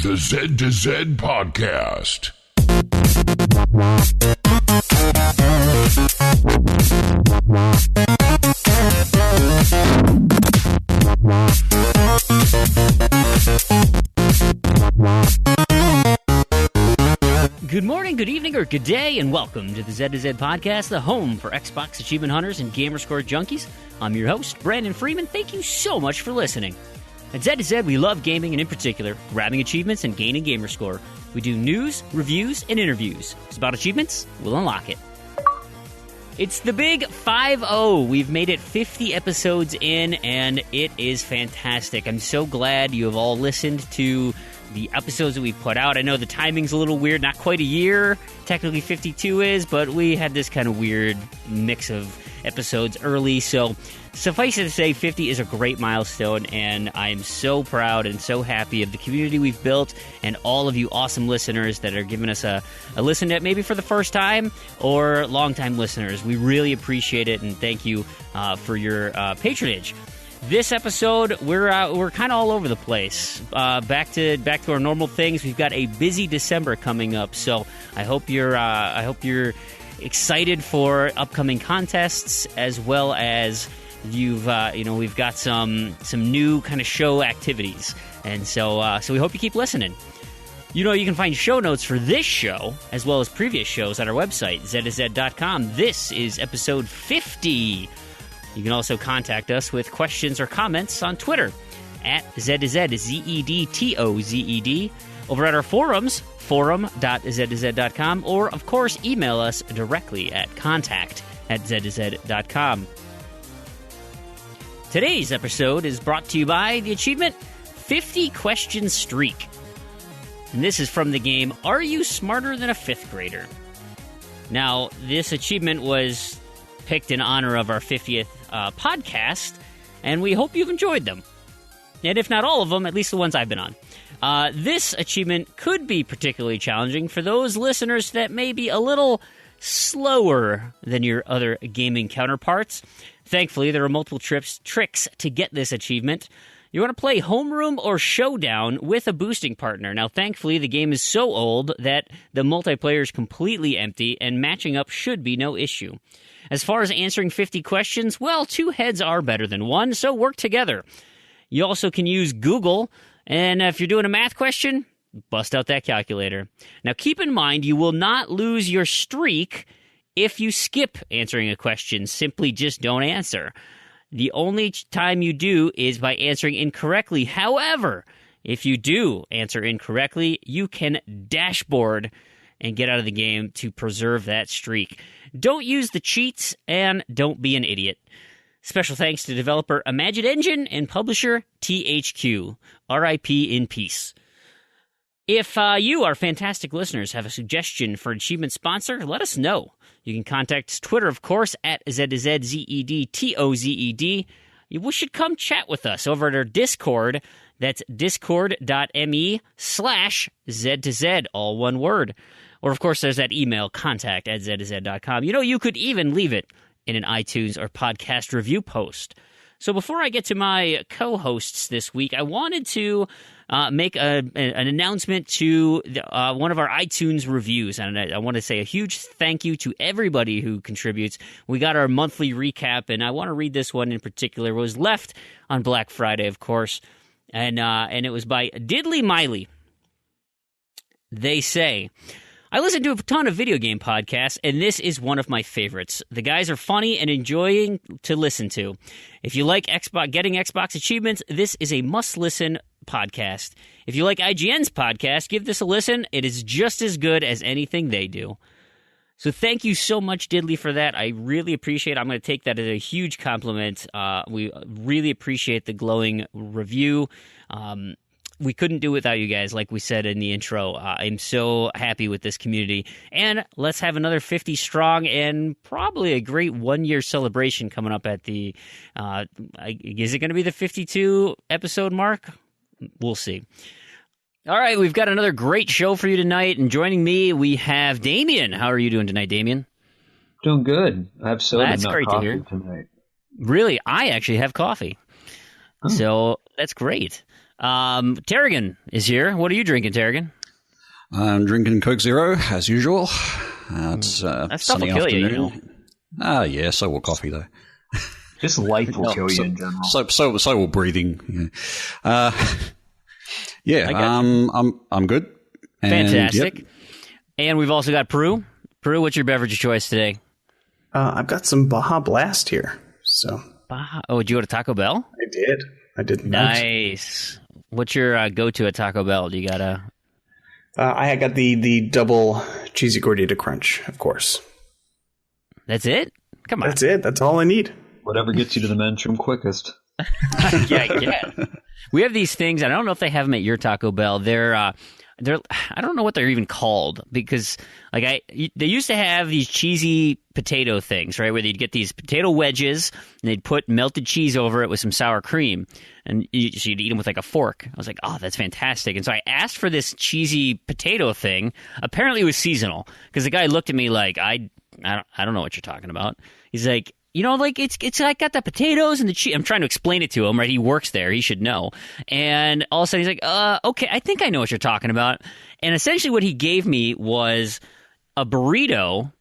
The Z to Z Podcast. Good morning, good evening, or good day, and welcome to the Z to Z Podcast, the home for Xbox achievement hunters and gamerscore junkies. I'm your host, Brandon Freeman. Thank you so much for listening. At Z to Z, we love gaming, and in particular, grabbing achievements and gaining gamerscore. We do news, reviews, and interviews. It's about achievements, we'll unlock it. It's the big 5-0. We've made it 50 episodes in, and it is fantastic. I'm so glad you have all listened to the episodes that we put out. I know the timing's a little weird, not quite a year. Technically 52 is, but we had this kind of weird mix of episodes early, so suffice it to say, 50 is a great milestone, and I'm so proud and so happy of the community we've built and all of you awesome listeners that are giving us a listen at maybe for the first time or long-time listeners. We really appreciate it, and thank you for your patronage. This episode, we're kind of all over the place. Back to our normal things. We've got a busy December coming up, so I hope you're excited for upcoming contests, as well as we've got some new kind of show activities, and so we hope you keep listening. You can find show notes for this show as well as previous shows at our website, z2z.com. This is episode 50. You can also contact us with questions or comments on Twitter at Z2Z, ZEDTOZED, over at our forums, forum.z2z.com, or, of course, email us directly at contact@z2z.com. Today's episode is brought to you by the achievement 50 Question Streak. And this is from the game Are You Smarter Than a Fifth Grader? Now, this achievement was picked in honor of our 50th podcast, and we hope you've enjoyed them. And if not all of them, at least the ones I've been on. This achievement could be particularly challenging for those listeners that may be a little slower than your other gaming counterparts. Thankfully, there are multiple tricks to get this achievement. You want to play Homeroom or Showdown with a boosting partner. Now, thankfully, the game is so old that the multiplayer is completely empty, and matching up should be no issue. As far as answering 50 questions, well, 2 heads are better than 1, so work together. You also can use Google, and if you're doing a math question, bust out that calculator. Now, keep in mind, you will not lose your streak if you skip answering a question. Simply just don't answer. The only time you do is by answering incorrectly. However, if you do answer incorrectly, you can dashboard and get out of the game to preserve that streak. Don't use the cheats, and don't be an idiot. Special thanks to developer Imagine Engine and publisher THQ. RIP in peace. If you, our fantastic listeners, have a suggestion for an achievement sponsor, let us know. You can contact Twitter, of course, at ZZZEDTOZED. You should come chat with us over at our Discord. That's discord.me/Z2Z, all one word. Or, of course, there's that email, contact@Z2Z.com. You could even leave it in an iTunes or podcast review post. So before I get to my co-hosts this week, I wanted to make an announcement to one of our iTunes reviews. And I want to say a huge thank you to everybody who contributes. We got our monthly recap, and I want to read this one in particular. It was left on Black Friday, of course, and it was by Diddly Miley. They say, I listen to a ton of video game podcasts, and this is one of my favorites. The guys are funny and enjoying to listen to. If you like getting Xbox achievements, this is a must-listen podcast. If you like IGN's podcast, give this a listen. It is just as good as anything they do. So thank you so much, Diddley, for that. I really appreciate it. I'm going to take that as a huge compliment. We really appreciate the glowing review. We couldn't do it without you guys, like we said in the intro. I'm so happy with this community. And let's have another 50 strong and probably a great one-year celebration coming up at the... is it going to be the 52 episode mark? We'll see. All right, we've got another great show for you tonight. And joining me, we have Damien. How are you doing tonight, Damien? Doing good. I have soda, That's not great coffee to hear. tonight. Really? I actually have coffee. Oh. So that's great. Tarragon is here. What are you drinking, Tarragon? I'm drinking Coke Zero, as usual. It's That stuff sunny will kill you, afternoon. Yeah, so will coffee, though. Just life will kill you in general. So will breathing. Yeah, I'm good. And, Fantastic. Yep. And we've also got Prue. Prue, what's your beverage of choice today? I've got some Baja Blast here. So. Oh, did you go to Taco Bell? I did. Nice. What's your go-to at Taco Bell? Do you got a... I got the double cheesy gordita crunch, of course. That's it? Come on. That's it. That's all I need. Whatever gets you to the men's room quickest. Yeah. We have these things, and I don't know if they have them at your Taco Bell. They're I don't know what they're even called, because they used to have these cheesy potato things, right, where you'd get these potato wedges and they'd put melted cheese over it with some sour cream, and so you'd eat them with like a fork. I was like, oh, that's fantastic. And so I asked for this cheesy potato thing. Apparently it was seasonal, because the guy looked at me like, I don't know what you're talking about. He's like, it's like got the potatoes and the cheese. I'm trying to explain it to him, right? He works there. He should know. And all of a sudden he's like, okay, I think I know what you're talking about. And essentially what he gave me was a burrito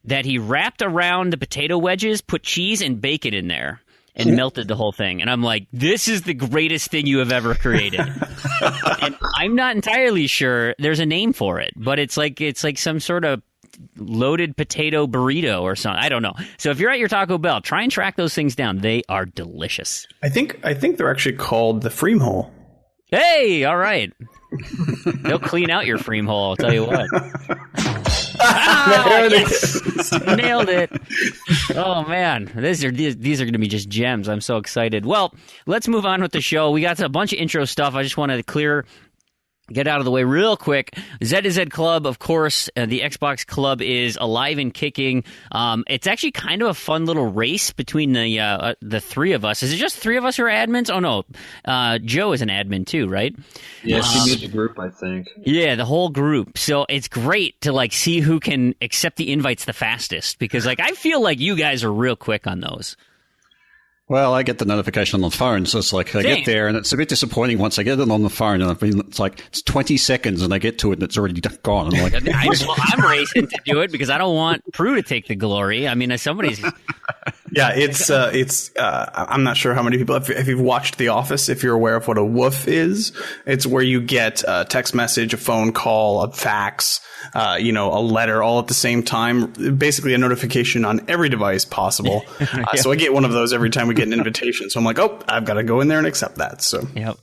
that he wrapped around the potato wedges, put cheese and bacon in there, and melted the whole thing. And I'm like, this is the greatest thing you have ever created. And I'm not entirely sure there's a name for it, but it's like some sort of loaded potato burrito or something. I don't know. So if you're at your Taco Bell, try and track those things down. They are delicious. I think they're actually called the Freem Hole. Hey, all right. They'll clean out your Freem hole, I'll tell you what. Yes! Nailed it. Oh man, these are going to be just gems. I'm so excited. Well, let's move on with the show. We got a bunch of intro stuff. I just wanted to get out of the way real quick. Z2Z Club, of course, the Xbox Club is alive and kicking. It's actually kind of a fun little race between the three of us. Is it just three of us who are admins? Oh, no. Joe is an admin too, right? Yeah, she made the group, I think. Yeah, the whole group. So it's great to see who can accept the invites the fastest, because I feel like you guys are real quick on those. Well, I get the notification on the phone, so it's like I get there, and it's a bit disappointing once I get it on the phone, and it's 20 seconds, and I get to it, and it's already gone. I'm like, I'm racing to do it because I don't want Prue to take the glory. I mean, somebody's. Yeah, it's. I'm not sure how many people. If you've watched The Office, if you're aware of what a woof is, it's where you get a text message, a phone call, a fax, a letter, all at the same time. Basically, a notification on every device possible. Yeah. So I get one of those every time we get an invitation. So I'm like, oh, I've got to go in there and accept that. So yep.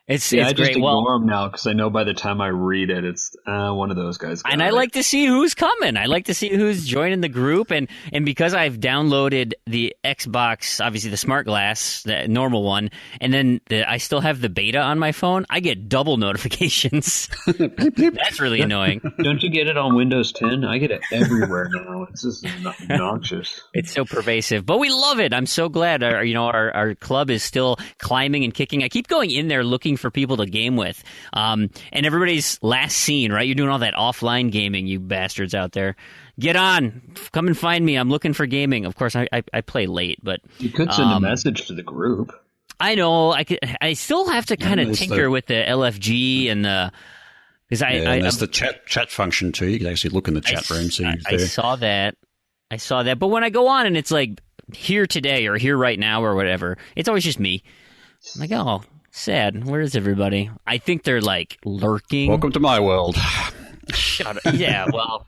I It's just great. ignore them now because I know by the time I read it, it's one of those guys. And I like to see who's coming. I like to see who's joining the group. And because I've downloaded the Xbox, obviously the Smart Glass, the normal one, and then I still have the beta on my phone, I get double notifications. That's really annoying. Don't you get it on Windows 10? I get it everywhere now. It's just obnoxious. It's so pervasive. But we love it. I'm so glad our club is still climbing and kicking. I keep going in there looking for people to game with. And everybody's last seen, right? You're doing all that offline gaming, you bastards out there. Get on. Come and find me. I'm looking for gaming. Of course, I play late, but... You could send a message to the group. I know. I still have to kind of tinker with the LFG and the... Because there's the chat function too. You can actually look in the chat room. See I saw that. But when I go on and it's like, here today or here right now or whatever, it's always just me. I'm like, oh... sad. Where is everybody? I think they're lurking. Welcome to my world. Shut up. Yeah, well,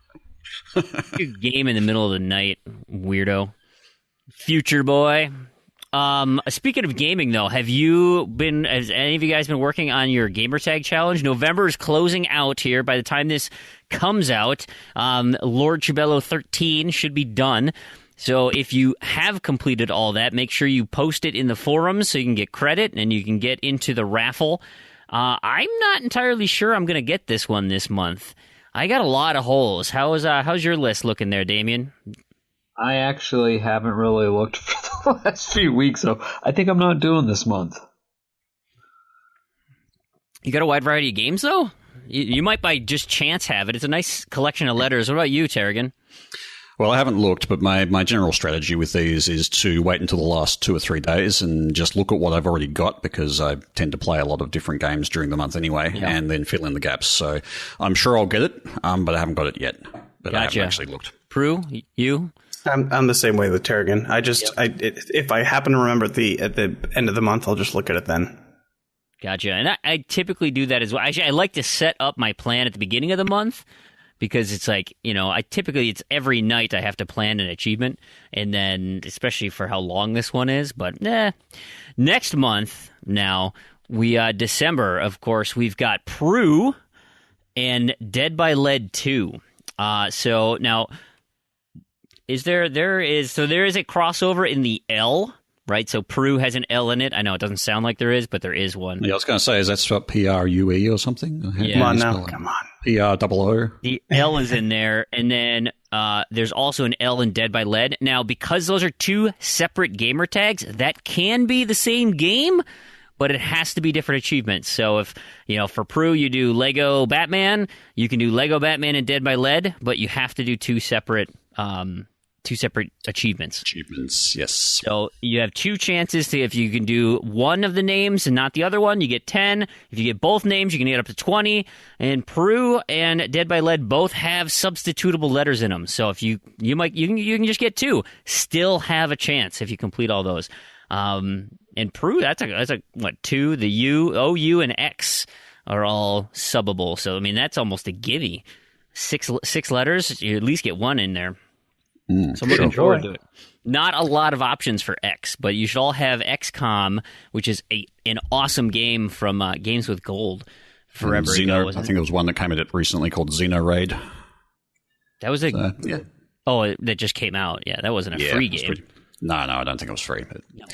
you game in the middle of the night, weirdo. Future boy. Speaking of gaming, though, has any of you guys been working on your gamertag challenge? November is closing out here. By the time this comes out, Lord Chibello 13 should be done. So if you have completed all that, make sure you post it in the forums so you can get credit and you can get into the raffle. I'm not entirely sure I'm going to get this one this month. I got a lot of holes. How's your list looking there, Damien? I actually haven't really looked for the last few weeks, so I think I'm not doing this month. You got a wide variety of games, though? You might by just chance have it. It's a nice collection of letters. What about you, Tarragon? Well, I haven't looked, but my general strategy with these is to wait until the last 2 or 3 days and just look at what I've already got, because I tend to play a lot of different games during the month anyway, and then fill in the gaps. So I'm sure I'll get it, but I haven't got it yet. But I haven't actually looked. Prue, you? I'm the same way with Tarragon. If I happen to remember at the end of the month, I'll just look at it then. Gotcha. And I typically do that as well. Actually, I like to set up my plan at the beginning of the month, because it's like, it's every night I have to plan an achievement, and then especially for how long this one is. But next month now, December, of course, we've got Prue and Dead by Lead 2. So now, there is a crossover in the L, right? So Prue has an L in it. I know it doesn't sound like there is, but there is one. Yeah, I was going to say, is that spelled PRUE or something? Yeah. Come on now. Come on. PROO. The L is in there, and then there's also an L in Dead by Lead. Now, because those are 2 separate gamer tags, that can be the same game, but it has to be different achievements. So if, for Prue, you do Lego Batman, you can do Lego Batman and Dead by Lead, but you have to do 2 separate achievements. Achievements, yes. So you have 2 chances to, if you can do one of the names and not the other one, you get 10. If you get both names, you can get up to 20. And Prue and Dead by Lead both have substitutable letters in them. So if you can just get 2, still have a chance if you complete all those. And Prue, that's a what, 2? The U, OU, and X are all subbable. So I mean, that's almost a gimme. 6 letters, you at least get 1 in there. So I'm looking forward to it. Not a lot of options for X, but you should all have XCOM, which is an awesome game from Games with Gold forever ago. I think there was one that came out recently called Xeno Raid. That was that just came out. Yeah, that wasn't a free game. No, I don't think it was free. But. No.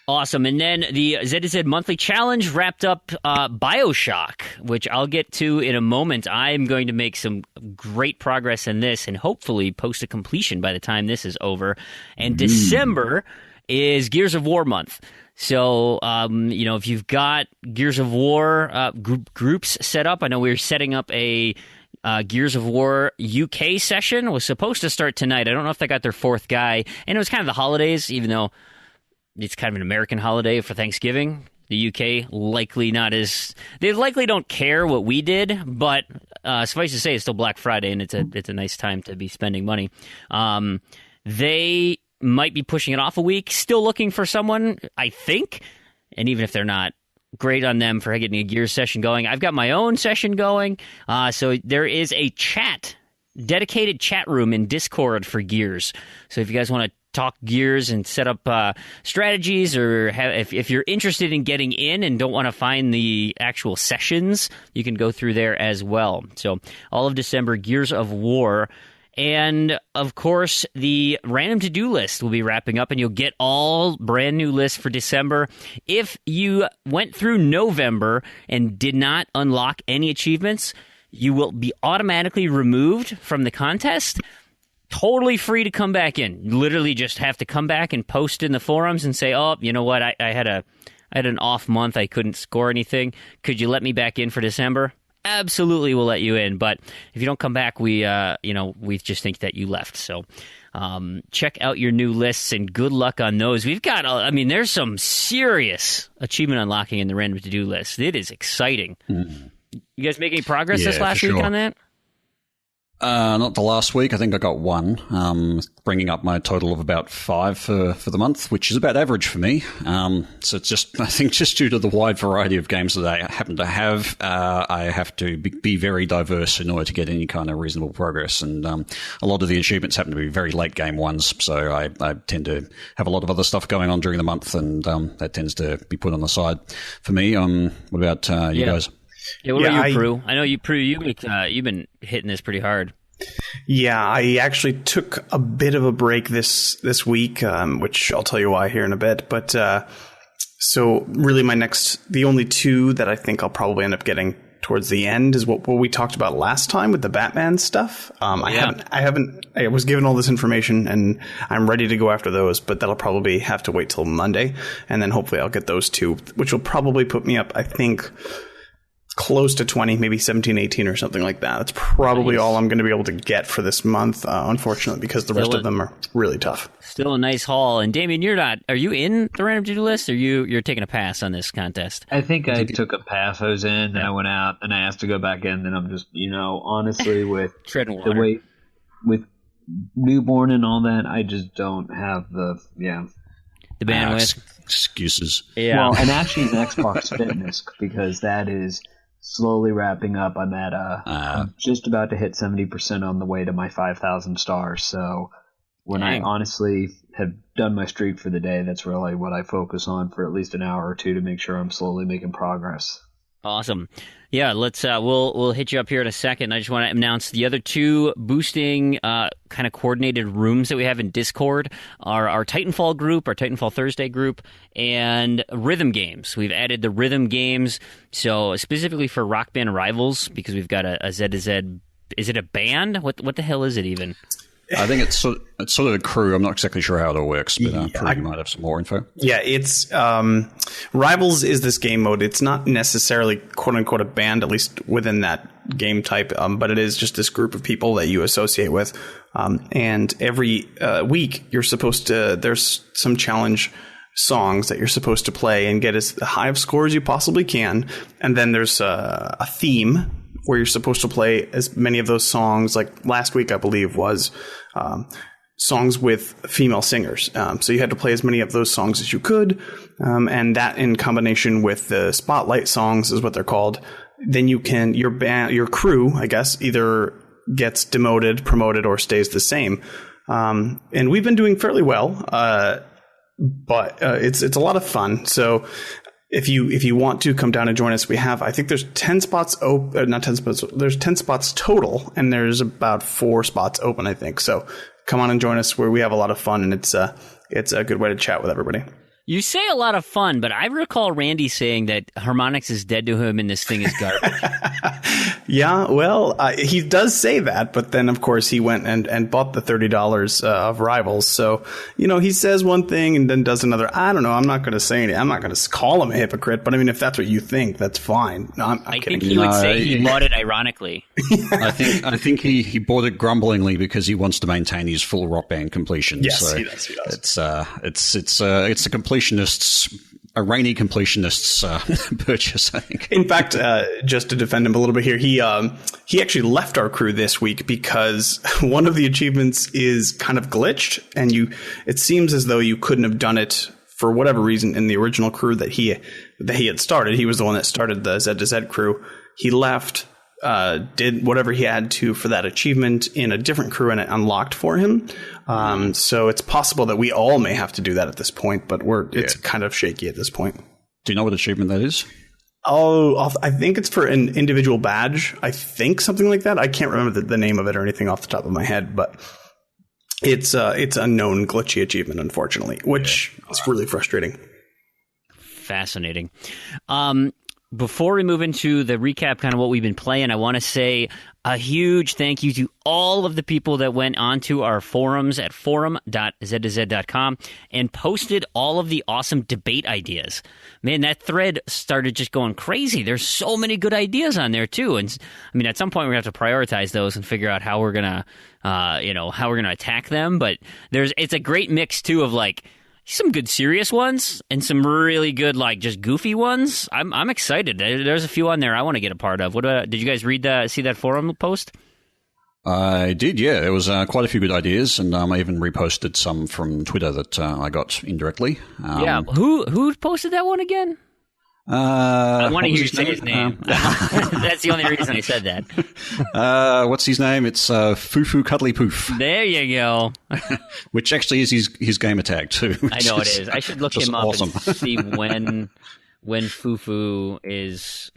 Awesome. And then the ZZ Monthly Challenge wrapped up BioShock, which I'll get to in a moment. I'm going to make some great progress in this and hopefully post a completion by the time this is over. And December is Gears of War month. So, if you've got Gears of War groups set up, I know we're setting up a Gears of War UK session. It was supposed to start tonight. I don't know if they got their 4th guy. And it was kind of the holidays, even though it's kind of an American holiday for Thanksgiving. The UK they likely don't care what we did, but suffice to say, it's still Black Friday, and it's a nice time to be spending money. They might be pushing it off a week. Still looking for someone, I think, and even if they're not, great on them for getting a Gears session going. I've got my own session going, so there is a dedicated chat room in Discord for Gears. So if you guys want to talk Gears and set up strategies, or if you're interested in getting in and don't want to find the actual sessions, you can go through there as well. So all of December, Gears of War. And, of course, the random to-do list will be wrapping up, and you'll get all brand new lists for December. If you went through November and did not unlock any achievements, you will be automatically removed from the contest. Totally free to come back in. You literally just have to come back and post in the forums and say, "Oh, you know what? I had an off month. I couldn't score anything. Could you let me back in for December?" Absolutely, we'll let you in. But if you don't come back, we just think that you left. So check out your new lists and good luck on those. We've got, there's some serious achievement unlocking in the random to do list. It is exciting. You guys make any progress this last week on that? Not the last week. I think I got 1, bringing up my total of about 5 for the month, which is about average for me. So it's just, I think, just due to the wide variety of games that I happen to have, I have to be very diverse in order to get any kind of reasonable progress. And a lot of the achievements happen to be very late game ones, so I tend to have a lot of other stuff going on during the month, and that tends to be put on the side for me. What about you guys? Yeah, what about you, Prue? I know you, Prue, you've been hitting this pretty hard. Yeah, I actually took a bit of a break this week, which I'll tell you why here in a bit. But so really the only 2 that I think I'll probably end up getting towards the end is what we talked about last time with the Batman stuff. I was given all this information, and I'm ready to go after those, but that'll probably have to wait till Monday, and then hopefully I'll get those 2, which will probably put me up, I think, close to 20, maybe 17, 18 or something like that. That's probably all I'm going to be able to get for this month, unfortunately, because the rest of them are really tough. Still a nice haul. And Damien, are you in the random to-do list, or you're taking a pass on this contest? I think I took a pass. I was in, then I went out, and I asked to go back in. Then I'm just, honestly, with treading water. The way with newborn and all that, I just don't have the bandwidth. Excuses. Yeah. Well, and actually the Xbox Fitness, because that is slowly wrapping up. I'm at I'm just about to hit 70% on the way to my 5,000 stars. So when I honestly have done my streak for the day, that's really what I focus on for at least an hour or two to make sure I'm slowly making progress. Awesome. Yeah, let's we'll hit you up here in a second. I just want to announce the other two boosting kind of coordinated rooms that we have in Discord are our Titanfall group, our Titanfall Thursday group, and rhythm games. We've added the rhythm games, so specifically for Rock Band Rivals, because we've got a Z to Z. Is it a band? What the hell is it even? I think it's sort of a crew. I'm not exactly sure how it all works, but Prue might have some more info. Yeah, it's Rivals is this game mode. It's not necessarily quote unquote a band, at least within that game type, but it is just this group of people that you associate with. And every week you're supposed to. There's some challenge songs that you're supposed to play and get as high of score as you possibly can. And then there's a theme where you're supposed to play as many of those songs. Like last week, I believe, was songs with female singers. So you had to play as many of those songs as you could. And that in combination with the spotlight songs is what they're called. Then you can, your crew, I guess, either gets demoted, promoted, or stays the same. And we've been doing fairly well. But it's a lot of fun. So if you want to come down and join us, I think there's 10 spots open, not 10 spots, there's 10 spots total, and there's about 4 spots open, I think. So come on and join us, where we have a lot of fun, and it's a good way to chat with everybody. You say a lot of fun, but I recall Randy saying that harmonics is dead to him and this thing is garbage. Yeah, well, he does say that, but then, of course, he went and bought the $30 of Rivals. So, he says one thing and then does another. I don't know. I'm not going to say anything. I'm not going to call him a hypocrite, but I mean, if that's what you think, that's fine. No, I'm kidding. I think he would say he bought it ironically. I think he bought it grumblingly because he wants to maintain his full Rock Band completion. Yes, so he does. It's a a rainy completionist's purchase, I think. In fact, just to defend him a little bit here, he actually left our crew this week because one of the achievements is kind of glitched, and it seems as though you couldn't have done it for whatever reason in the original crew that he had started. He was the one that started the Z to Z crew. He left, did whatever he had to for that achievement in a different crew, and it unlocked for him. So it's possible that we all may have to do that at this point, but it's kind of shaky at this point. Do you know what achievement that is? Oh, I think it's for an individual badge. I think something like that. I can't remember the name of it or anything off the top of my head, but it's a known glitchy achievement, unfortunately, which is really frustrating. Fascinating. Before we move into the recap, kind of what we've been playing, I want to say a huge thank you to all of the people that went onto our forums at forum.z2z.com and posted all of the awesome debate ideas. Man, that thread started just going crazy. There's so many good ideas on there too, and I mean, at some point we're going to have to prioritize those and figure out how we're gonna, attack them. But it's a great mix too of like some good serious ones and some really good like just goofy ones. I'm excited. There's a few on there I want to get a part of. Did you guys see that forum post? I did, yeah. There was quite a few good ideas, and I even reposted some from Twitter that I got indirectly. Yeah, who posted that one again? I want to hear you say his name. That's the only reason I said that. What's his name? It's Fufu Cuddly Poof. There you go. Which actually is his gamer tag too. I know it is. I should look him up awesome. And see when Fufu is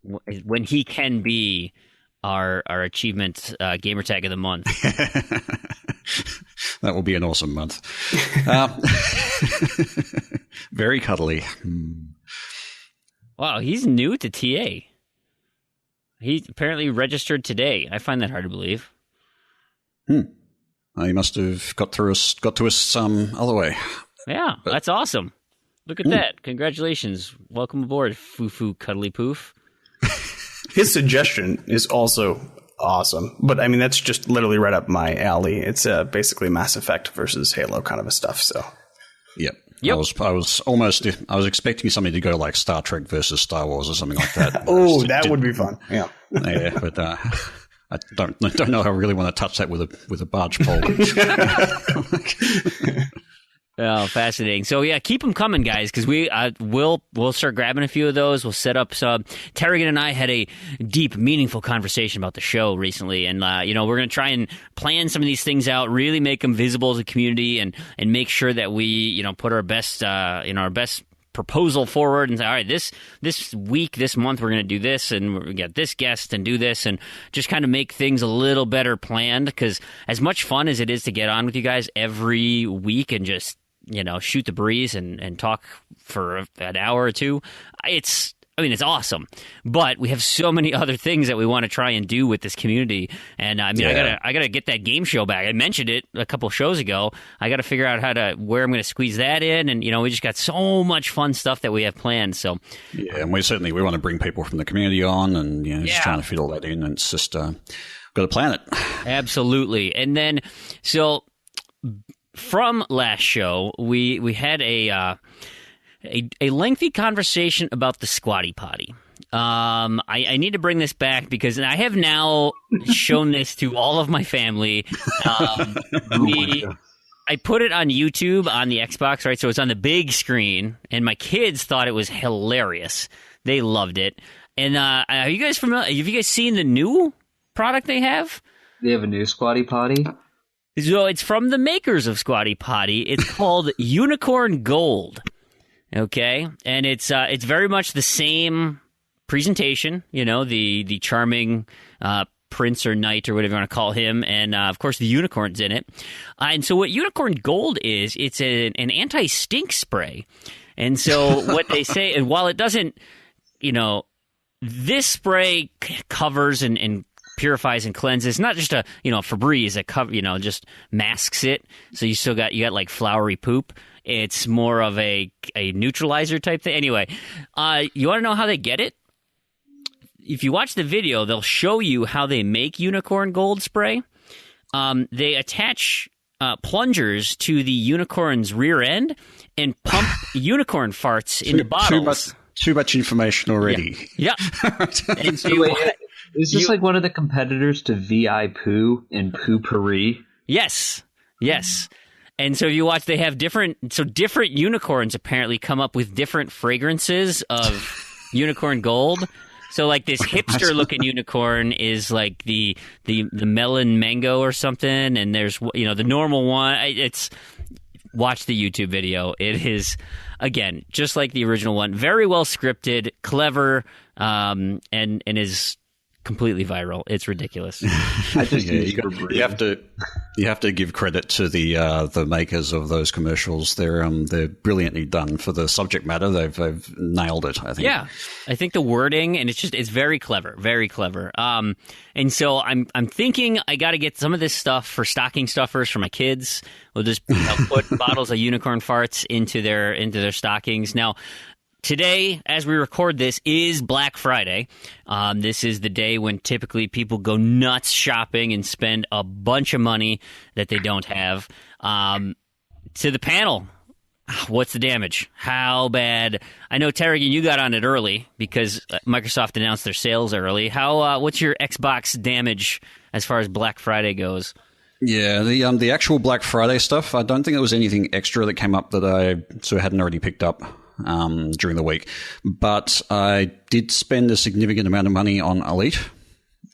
when he can be our achievement gamer tag of the month. That will be an awesome month. Very cuddly. Wow, he's new to TA. He apparently registered today. I find that hard to believe. He must have got to us some other way. Yeah, that's awesome. Look at that. Congratulations. Welcome aboard, Fufu Cuddly Poof. His suggestion is also awesome, but I mean that's just literally right up my alley. It's basically Mass Effect versus Halo kind of a stuff. So, yep. Yep. I was expecting something to go like Star Trek versus Star Wars or something like that. Oh, that would be fun. Yeah, yeah, but I don't know. I really want to touch that with a barge pole. Oh, fascinating. So yeah, keep them coming, guys, because we'll start grabbing a few of those. We'll set up some. Tarragon and I had a deep, meaningful conversation about the show recently, and we're going to try and plan some of these things out, really make them visible to the community, and make sure that we put our best our best proposal forward and say, all right, this week, this month, we're going to do this, and we get this guest and do this, and just kind of make things a little better planned. Because as much fun as it is to get on with you guys every week and just shoot the breeze and talk for an hour or two, it's awesome. But we have so many other things that we want to try and do with this community. And I gotta get that game show back. I mentioned it a couple shows ago. I got to figure out where I'm going to squeeze that in. And we just got so much fun stuff that we have planned. So yeah, and we want to bring people from the community on, and just trying to fit all that in. And it's just got to plan it. Absolutely. And then from last show, we had a lengthy conversation about the Squatty Potty. I need to bring this back because I have now shown this to all of my family. I put it on YouTube on the Xbox, right? So it's on the big screen, and my kids thought it was hilarious. They loved it. And are you guys familiar? Have you guys seen the new product they have? They have a new Squatty Potty? So it's from the makers of Squatty Potty. It's called Unicorn Gold. Okay, and it's very much the same presentation. The charming prince or knight or whatever you want to call him, and of course the unicorn's in it. And so what Unicorn Gold is, it's an anti-stink spray. And so what they say, and while it doesn't, this spray covers and purifies and cleanses, not just a Febreze that cover just masks it, so you got like flowery poop. It's more of a neutralizer type thing. Anyway, you want to know how they get it? If you watch the video, they'll show you how they make Unicorn Gold spray. They attach plungers to the unicorn's rear end and pump unicorn farts into bottles. Too much information already. Yeah. And so is this like one of the competitors to VI Poo and Poo-Pourri? Yes. And so if you watch, they have different unicorns apparently come up with different fragrances of Unicorn Gold. So like this hipster looking unicorn is like the melon mango or something, and there's the normal one. Watch the YouTube video. It is, again, just like the original one, very well scripted, clever, and is completely viral. It's ridiculous. I just you have to give credit to the makers of those commercials. They're brilliantly done for the subject matter. They've nailed it, I think. Yeah, I think the wording, and it's very clever, very clever. And so I'm thinking I got to get some of this stuff for stocking stuffers for my kids. We'll just put bottles of unicorn farts into their stockings. Now, today, as we record this, is Black Friday. This is the day when typically people go nuts shopping and spend a bunch of money that they don't have. To the panel, what's the damage? How bad? I know, Tarragon, you got on it early because Microsoft announced their sales early. What's your Xbox damage as far as Black Friday goes? Yeah, the actual Black Friday stuff, I don't think there was anything extra that came up that I sort of hadn't already picked up during the week. But I did spend a significant amount of money on Elite.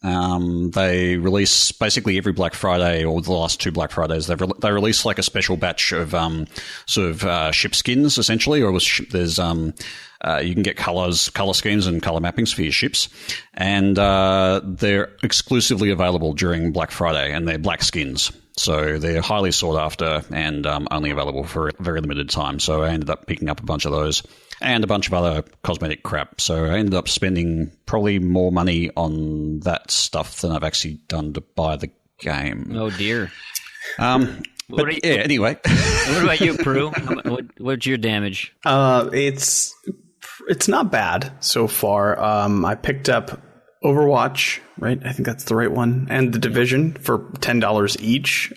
They release basically every Black Friday, or the last two Black Fridays, they release like a special batch of ship skins, essentially, or there's you can get color schemes and color mappings for your ships, and they're exclusively available during Black Friday, and they're black skins. So they're highly sought after and only available for a very limited time. So I ended up picking up a bunch of those and a bunch of other cosmetic crap. So I ended up spending probably more money on that stuff than I've actually done to buy the game. Oh, dear. Anyway. What about you, Prue? What's your damage? It's not bad so far. I picked up Overwatch, right? I think that's the right one. And The Division for $10 each.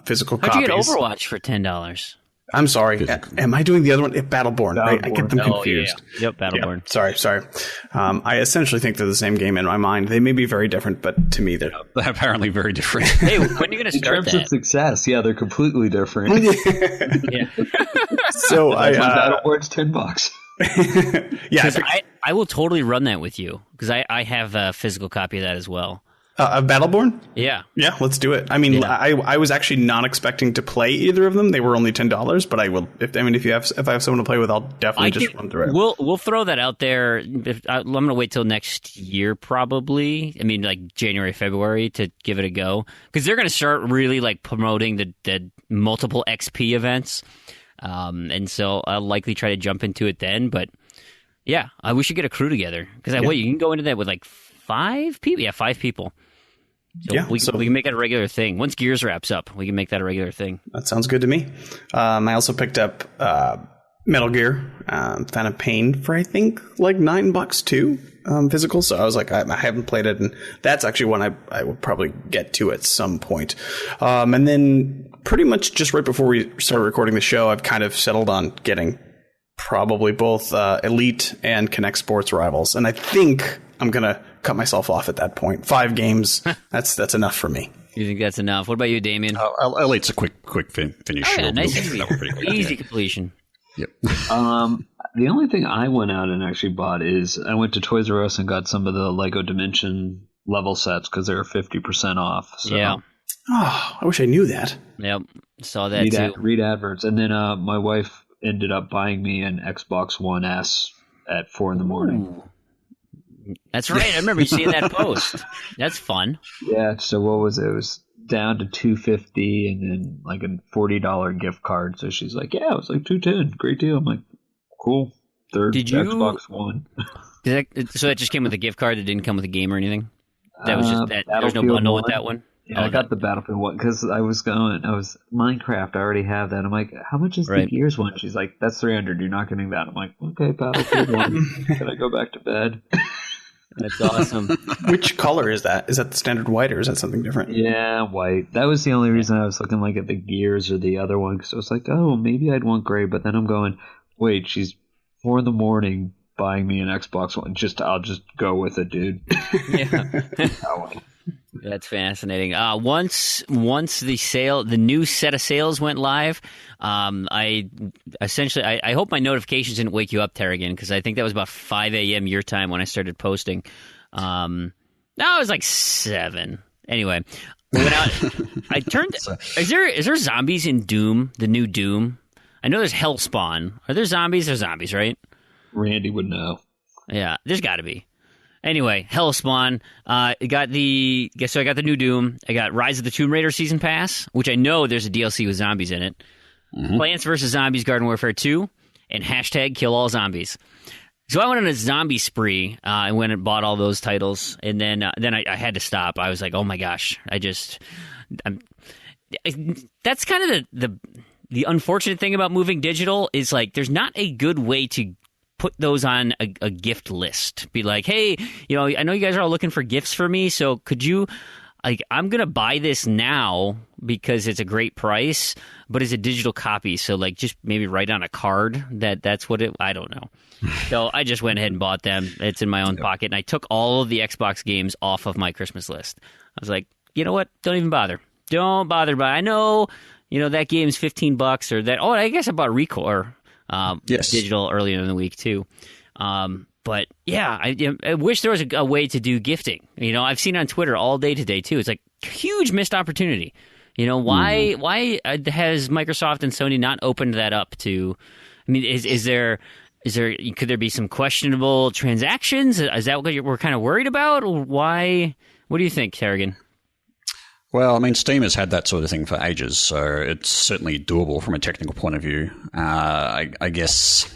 Physical copies. How'd you get Overwatch for $10? I'm sorry. Am I doing the other one? Battleborn, right? I get them confused. Yeah. Yep, Battleborn. Yeah, sorry. I essentially think they're the same game in my mind. They may be very different, but to me, they're apparently very different. Hey, when are you going to start in terms of success, yeah, they're completely different. Yeah. So Battleborn's $10. Yeah, I will totally run that with you because I have a physical copy of that as well. Battleborn? Yeah. Yeah, let's do it. I mean, I was actually not expecting to play either of them. They were only $10, but I will. If I have someone to play with, I'll definitely run through it. We'll throw that out there. I'm going to wait till next year, probably. I mean, like January, February, to give it a go because they're going to start really like promoting the multiple XP events, and so I'll likely try to jump into it then. But yeah, we should get a crew together because you can go into that with like 5 people. Yeah, 5 people. So we can make it a regular thing. Once Gears wraps up, we can make that a regular thing. That sounds good to me. I also picked up Metal Gear Phantom Pain for I think like $9 too, physical. So I was like, I haven't played it, and that's actually one I would probably get to at some point. And then pretty much just right before we started recording the show, I've kind of settled on getting probably both Elite and Kinect Sports Rivals, and I think I'm gonna cut myself off at that point. 5 games, that's enough for me. You think that's enough? What about you, Damien? Elite's a quick finish. Oh, yeah, nice, easy completion. Yep. The only thing I went out and actually bought is I went to Toys R Us and got some of the Lego Dimension level sets because they were 50% off. So. Yeah. Oh, I wish I knew that. Yep, saw that too. Read adverts, and then my wife ended up buying me an Xbox One S at 4 a.m. Ooh. That's right. I remember seeing that post. That's fun. Yeah. So what was it? It was down to $250 and then like a $40 gift card. So she's like, "Yeah, it was like $210. Great deal." I'm like, "Cool." Xbox One. So that just came with a gift card. It didn't come with a game or anything. That was just that. There's no bundle with that one. Yeah, I got the Battlefield one because I was Minecraft. I already have that. I'm like, how much is the Gears one? She's like, that's $300. You're not getting that. I'm like, okay, Battlefield one. Can I go back to bed? That's awesome. Which color is that? Is that the standard white or is that something different? Yeah, white. That was the only reason I was looking like at the Gears or the other one because I was like, oh, maybe I'd want gray. But then I'm going, wait, she's 4 a.m. buying me an Xbox One. I'll just go with it, dude. Yeah. That's fascinating. Once the new set of sales went live, I hope my notifications didn't wake you up, Tarragon, because I think that was about 5 a.m. your time when I started posting. No, it was like 7. Anyway, I turned. Is there zombies in Doom? The new Doom? I know there's Hellspawn. Are there zombies? There's zombies, right? Randy would know. Yeah, there's got to be. Anyway, Hellspawn. I got the new Doom. I got Rise of the Tomb Raider Season Pass, which I know there's a DLC with zombies in it. Mm-hmm. Plants vs. Zombies Garden Warfare 2, and hashtag Kill All Zombies. So I went on a zombie spree and went and bought all those titles, and then I had to stop. I was like, oh my gosh, that's kind of the unfortunate thing about moving digital is like there's not a good way to put those on a gift list. Be like, hey, I know you guys are all looking for gifts for me, so could you, I'm going to buy this now because it's a great price, but it's a digital copy, so just maybe write on a card that's what I don't know. So I just went ahead and bought them. It's in my own pocket, and I took all of the Xbox games off of my Christmas list. I was like, you know what? Don't even bother. Don't bother. But I know, that game's $15 or that. Oh, I guess I bought Recore. Digital earlier in the week too. But yeah, I wish there was a way to do gifting. I've seen on Twitter all day today too. It's like huge missed opportunity. Why has Microsoft and Sony not opened that up to? I mean, could there be some questionable transactions? Is that what we're kind of worried about? Why? What do you think, Tarragon? Well, I mean, Steam has had that sort of thing for ages, so it's certainly doable from a technical point of view. I guess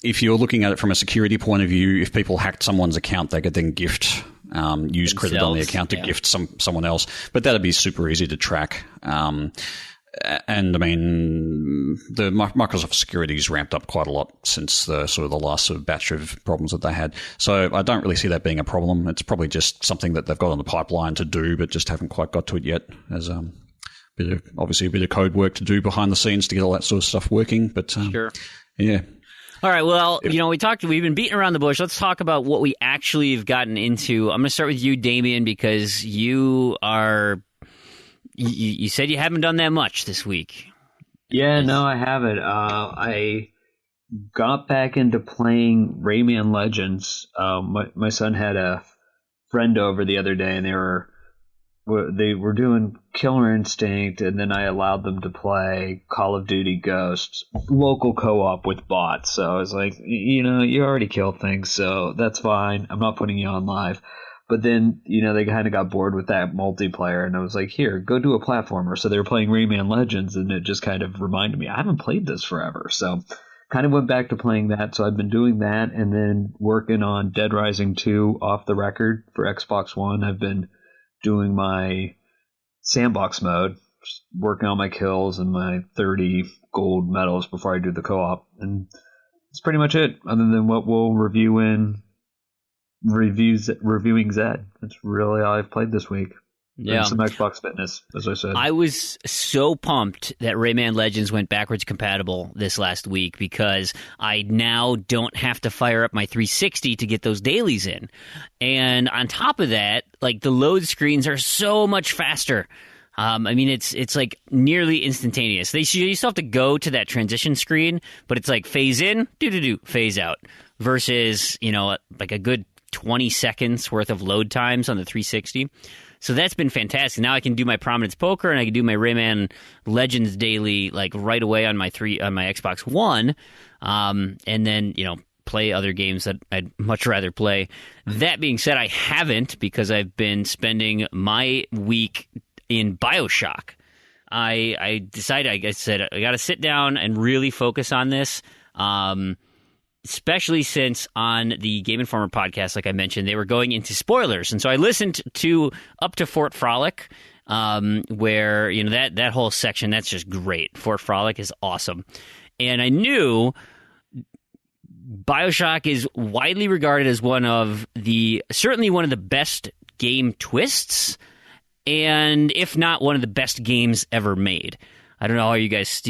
if you're looking at it from a security point of view, if people hacked someone's account, they could then use credit on the account to gift someone else. But that'd be super easy to track. And I mean, the Microsoft security's ramped up quite a lot since the sort of the last sort of batch of problems that they had. So I don't really see that being a problem. It's probably just something that they've got on the pipeline to do, but just haven't quite got to it yet. There's obviously a bit of code work to do behind the scenes to get all that sort of stuff working. But sure, yeah. All right. Well, we've been beating around the bush. Let's talk about what we actually have gotten into. I'm going to start with you, Damien, because you said you haven't done that much this week. Yeah, no, I haven't. I got back into playing Rayman Legends. My son had a friend over the other day, and they were doing Killer Instinct, and then I allowed them to play Call of Duty Ghosts, local co-op with bots. So I was like, you already killed things, so that's fine. I'm not putting you on live. But then, they kind of got bored with that multiplayer, and I was like, here, go do a platformer. So they were playing Rayman Legends, and it just kind of reminded me, I haven't played this forever. So kind of went back to playing that. So I've been doing that and then working on Dead Rising 2 off the record for Xbox One. I've been doing my sandbox mode, just working on my kills and my 30 gold medals before I do the co-op. And that's pretty much it, other than what we'll review in reviewing Zed. That's really all I've played this week. Yeah. And some Xbox Fitness, as I said. I was so pumped that Rayman Legends went backwards compatible this last week because I now don't have to fire up my 360 to get those dailies in. And on top of that, like, the load screens are so much faster. I mean, it's like nearly instantaneous. You still have to go to that transition screen, but it's like phase in, phase out, versus, like a good 20 seconds worth of load times on the 360. So that's been fantastic. Now I can do my Prominence Poker and I can do my Rayman Legends daily like right away on my Xbox One, and then play other games that I'd much rather play. That being said, I haven't, because I've been spending my week in BioShock. I decided, I said, I got to sit down and really focus on this. Especially since on the Game Informer podcast, like I mentioned, they were going into spoilers. And so I listened to up to Fort Frolic, where, that whole section, that's just great. Fort Frolic is awesome. And I knew BioShock is widely regarded as certainly one of the best game twists, and if not one of the best games ever made. I don't know how you guys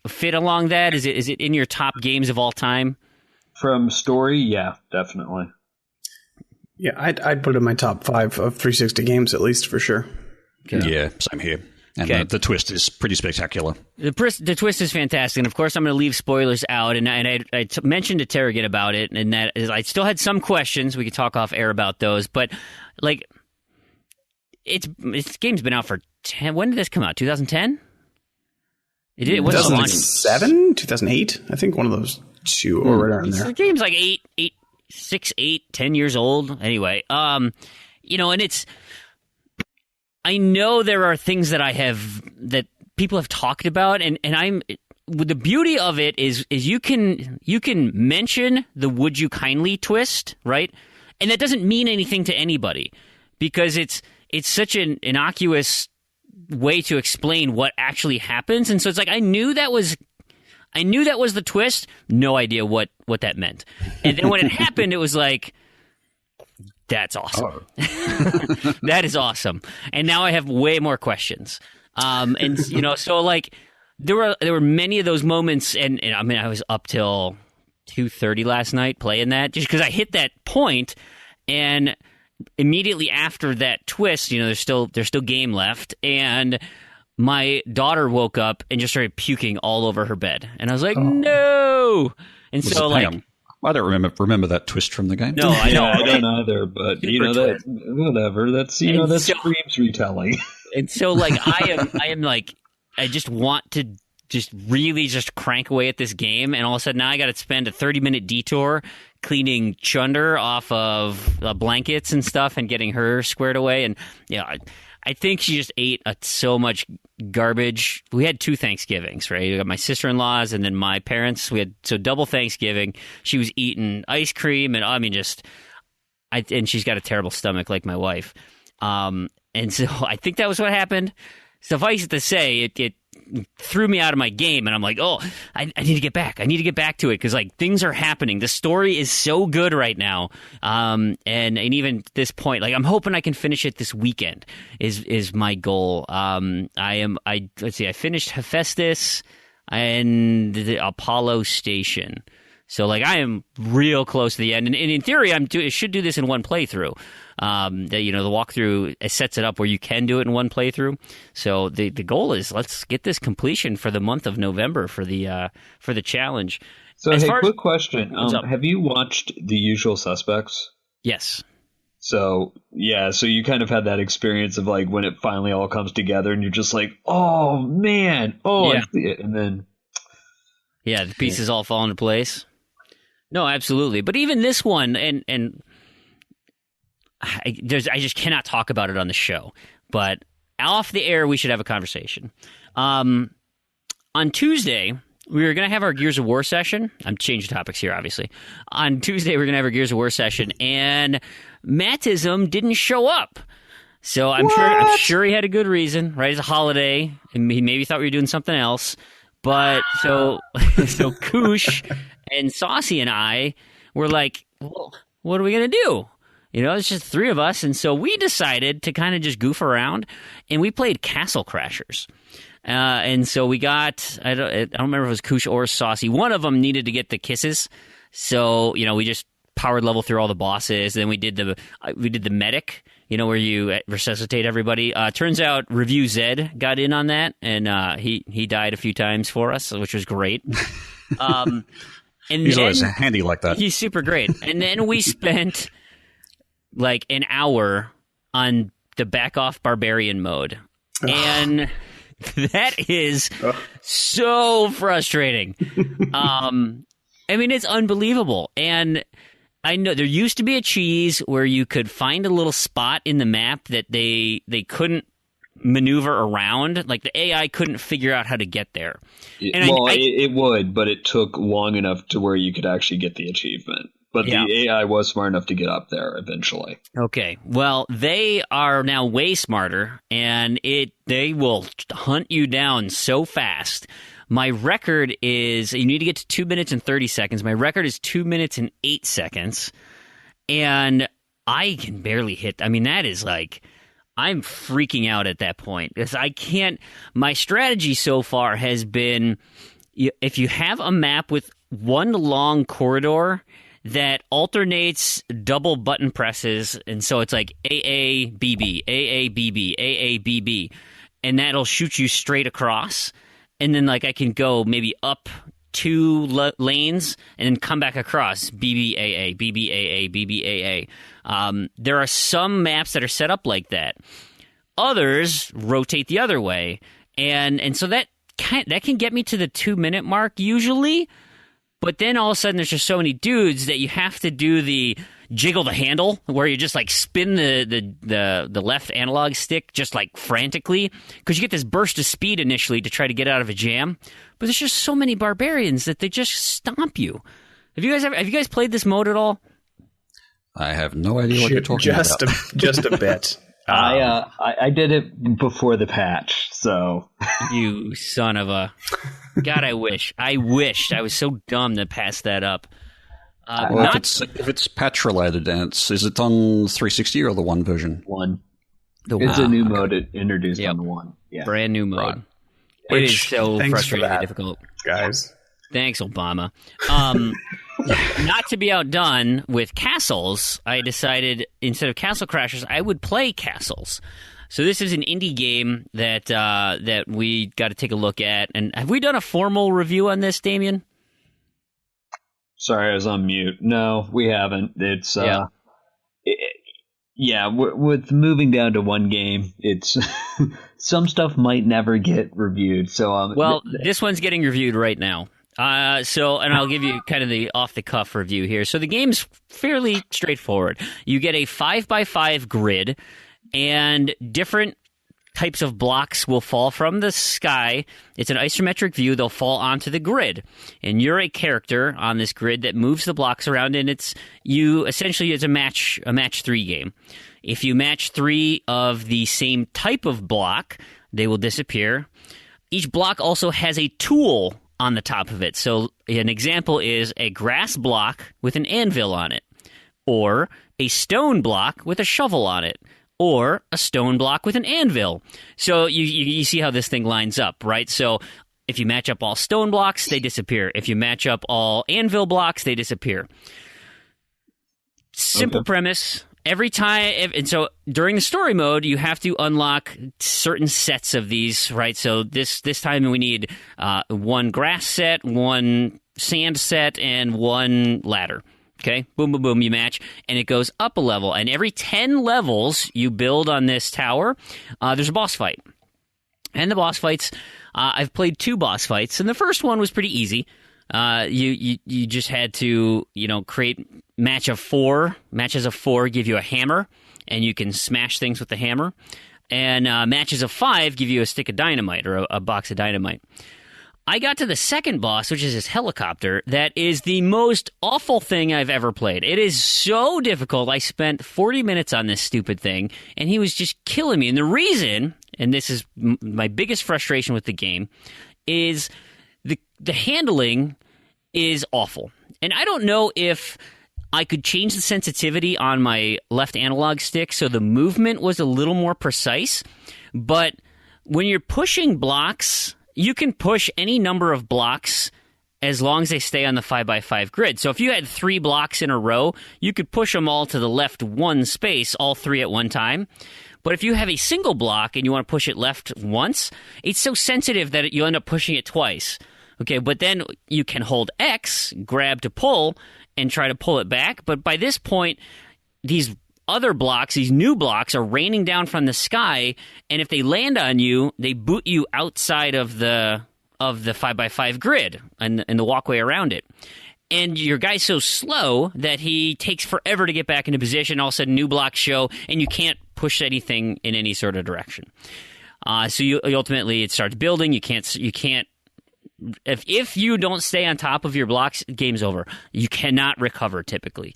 fit along that? Is it in your top games of all time? From story, yeah, definitely. Yeah, I'd put it in my top 5 of 360 games, at least, for sure. Okay. Yeah, same here. And the twist is pretty spectacular. The twist is fantastic, and of course I'm going to leave spoilers out. And I mentioned to Tarragon about it, and that is, I still had some questions. We could talk off air about those, but like, this game's been out for 10. When did this come out? 2010. It did. 2007, 2008. I think one of those two, or right around there. The game's like 10 years old. Anyway, and it's. I know there are things that people have talked about, and the beauty of it is you can mention the "would you kindly" twist, right? And that doesn't mean anything to anybody, because it's such an innocuous way to explain what actually happens. And so it's like, I knew that was the twist, no idea what that meant. And then when it happened, it was like, that's awesome. Oh. That is awesome. And now I have way more questions. So like, there were many of those moments, and I mean, I was up till 2:30 last night playing that, just because I hit that point, and immediately after that twist, there's still game left, and my daughter woke up and just started puking all over her bed, and I was like, no. And so, like, I don't remember that twist from the game. No, I know. I don't either, but that, whatever. That's that's Scream's retelling. And so, like, I am like, I just want to just really just crank away at this game, and all of a sudden now I got to spend a 30-minute detour cleaning Chunder off of blankets and stuff and getting her squared away. And I think she just ate so much garbage. We had 2 Thanksgivings, right? We got my sister-in-law's and then my parents. We had double Thanksgiving. She was eating ice cream, and I mean, and she's got a terrible stomach like my wife. And so I think that was what happened. suffice it to say, it threw me out of my game, and I'm like, oh, I need to get back. I need to get back to it because like things are happening. The story is so good right now, and even at this point, like I'm hoping I can finish it this weekend. Is my goal. Let's see. I finished Hephaestus and the Apollo Station. So, like, I am real close to the end. And in theory, I should do this in one playthrough. The walkthrough sets it up where you can do it in one playthrough. So the goal is let's get this completion for the month of November for the challenge. So, hey, quick question. Have you watched The Usual Suspects? Yes. So, yeah, so you kind of had that experience of, like, when it finally all comes together and you're just like, oh, man. Oh, yeah. I see it. And then... Yeah, the pieces all fall into place. No, absolutely. But even this one, and I just cannot talk about it on the show. But off the air, we should have a conversation. On Tuesday, we were going to have our Gears of War session. I'm changing topics here, obviously. On Tuesday, we're going to have our Gears of War session, and Mattism didn't show up. So I'm sure he had a good reason, right? It's a holiday, and he maybe thought we were doing something else. But so Koosh and Saucy and I were like, well, what are we going to do? You know, it's just three of us. And so we decided to kind of just goof around, and we played Castle Crashers. And so we got, I don't remember if it was Koosh or Saucy. One of them needed to get the kisses. So, you know, we just powered level through all the bosses. Then we did the medic, you know, where you resuscitate everybody. Turns out Review Zed got in on that, and he died a few times for us, which was great. And he's always handy like that. He's super great. And then we spent like an hour on the back off barbarian mode, and that is so frustrating. I mean, it's unbelievable. And I know there used to be a cheese where you could find a little spot in the map that they couldn't maneuver around. Like the AI couldn't figure out how to get there. It would, but it took long enough to where you could actually get the achievement. But the AI was smart enough to get up there eventually. Okay. Well, they are now way smarter, and they will hunt you down so fast. My record is, you need to get to 2 minutes and 30 seconds. My record is 2 minutes and 8 seconds. And I can barely hit. I mean, that is like, I'm freaking out at that point. Because I can't, my strategy so far has been, if you have a map with one long corridor that alternates double button presses, and so it's like AABB, AABB, AABB, and that'll shoot you straight across. And then, like, I can go maybe up 2 lanes and then come back across BBAA, BBAA, BBAA. There are some maps that are set up like that. Others rotate the other way. And so that can get me to the 2 minute mark usually. But then all of a sudden there's just so many dudes that you have to do the jiggle the handle where you just like spin the left analog stick just like frantically because you get this burst of speed initially to try to get out of a jam. But there's just so many barbarians that they just stomp you. Have you guys played this mode at all? I have no idea what you're talking about. Just a bit. I did it before the patch, so you son of a God! I wished I was so dumb to pass that up. If it's patch related, is it on 360 or the one version? One. It's a new mode introduced on the one. Yeah, brand new mode. Right. It is so frustratingly difficult, guys. Thanks, Obama. Not to be outdone with castles, I decided instead of Castle Crashers, I would play Castles. So this is an indie game that we got to take a look at. And have we done a formal review on this, Damien? Sorry, I was on mute. No, we haven't. It's with moving down to one game, it's some stuff might never get reviewed. So this one's getting reviewed right now. And I'll give you kind of the off-the-cuff review here. So the game's fairly straightforward. You get a 5x5 grid, and different types of blocks will fall from the sky. It's an isometric view. They'll fall onto the grid. And you're a character on this grid that moves the blocks around, and it's a match 3 game. If you match 3 of the same type of block, they will disappear. Each block also has a tool on the top of it. So an example is a grass block with an anvil on it, or a stone block with a shovel on it, or a stone block with an anvil. So you see how this thing lines up, right? So if you match up all stone blocks, they disappear. If you match up all anvil blocks, they disappear. Simple premise. Every time, and so during the story mode, you have to unlock certain sets of these, right? So this time we need one grass set, one sand set, and one ladder. Okay, boom, boom, boom, you match, and it goes up a level. And every 10 levels you build on this tower, there's a boss fight. And the boss fights, I've played 2 boss fights, and the first one was pretty easy. You just had to, create matches of 4 give you a hammer, and you can smash things with the hammer. And matches of 5 give you a stick of dynamite or a box of dynamite. I got to the second boss, which is this helicopter, that is the most awful thing I've ever played. It is so difficult. I spent 40 minutes on this stupid thing, and he was just killing me. And the reason, and this is my biggest frustration with the game, is the handling is awful. And I don't know if I could change the sensitivity on my left analog stick so the movement was a little more precise. But when you're pushing blocks, you can push any number of blocks as long as they stay on the 5x5 grid. So if you had 3 blocks in a row, you could push them all to the left 1 space, all 3 at one time. But if you have a single block and you want to push it left once, it's so sensitive that you end up pushing it twice. Okay, but then you can hold X, grab to pull, and try to pull it back. But by this point, these other blocks, these new blocks, are raining down from the sky, and if they land on you, they boot you outside of the 5x5 grid and the walkway around it. And your guy's so slow that he takes forever to get back into position. All of a sudden, new blocks show, and you can't push anything in any sort of direction. So you ultimately, it starts building. You can't. If you don't stay on top of your blocks, game's over. You cannot recover typically,